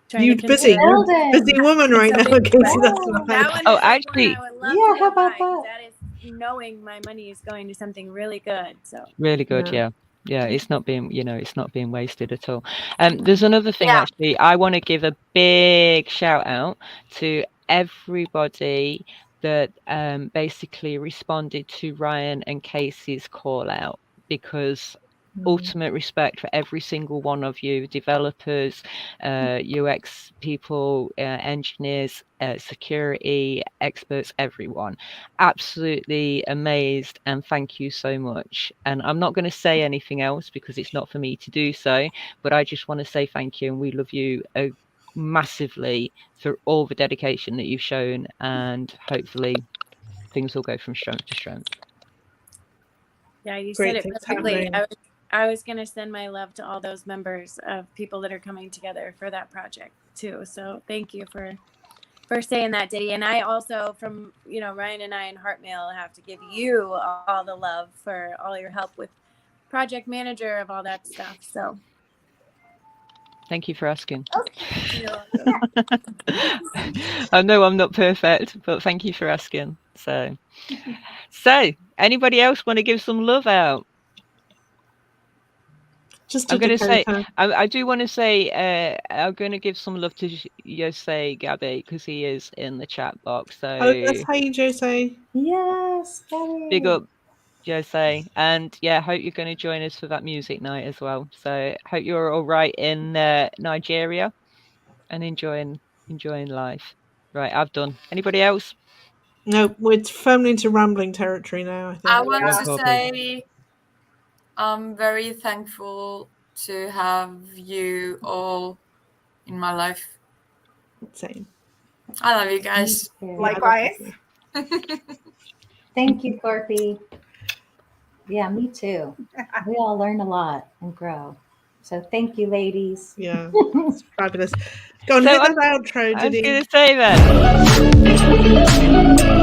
trying You're to busy. compare. You're a busy woman right now, Casey. That's why. That one Oh, is actually, one I would love Yeah, to how go about buy, 'cause that? that is knowing my money is going to something really good. So really good. Yeah, it's not being, it's not being wasted at all. There's another thing actually. I want to give a big shout out to everybody that basically responded to Ryan and Casey's call out, because ultimate respect for every single one of you, developers, UX people, engineers, security experts, everyone. Absolutely amazed, and thank you so much. And I'm not going to say anything else because it's not for me to do so, but I just want to say thank you, and we love you massively for all the dedication that you've shown, and hopefully things will go from strength to strength. yeah, you Great said it things perfectly. happening. I was going to send my love to all those members of people that are coming together for that project too. So thank you for saying that, Diddy. And I also, from Ryan and I and Heartmail, have to give you all the love for all your help with project manager of all that stuff. So thank you for asking. you're I know I'm not perfect, but thank you for asking. So anybody else want to give some love out? Just I'm going to say, Dakota. I do want to say, I'm going to give some love to Jose Gabby, because he is in the chat box. So Oh, yes. Hey, Jose. Yes, Gabby. big up, Jose. And yeah, hope you're going to join us for that music night as well. So hope you're all right in Nigeria and enjoying life. Right, I've done. Anybody else? No, we're firmly into rambling territory now, I think. I want to say I'm very thankful to have you all in my life. Same. I love you guys. Likewise. Thank you, Corpy. Yeah, me too. We all learn a lot and grow. So thank you, ladies. Yeah, it's fabulous. Go on, hit that outro, I was Diddy. going to say that.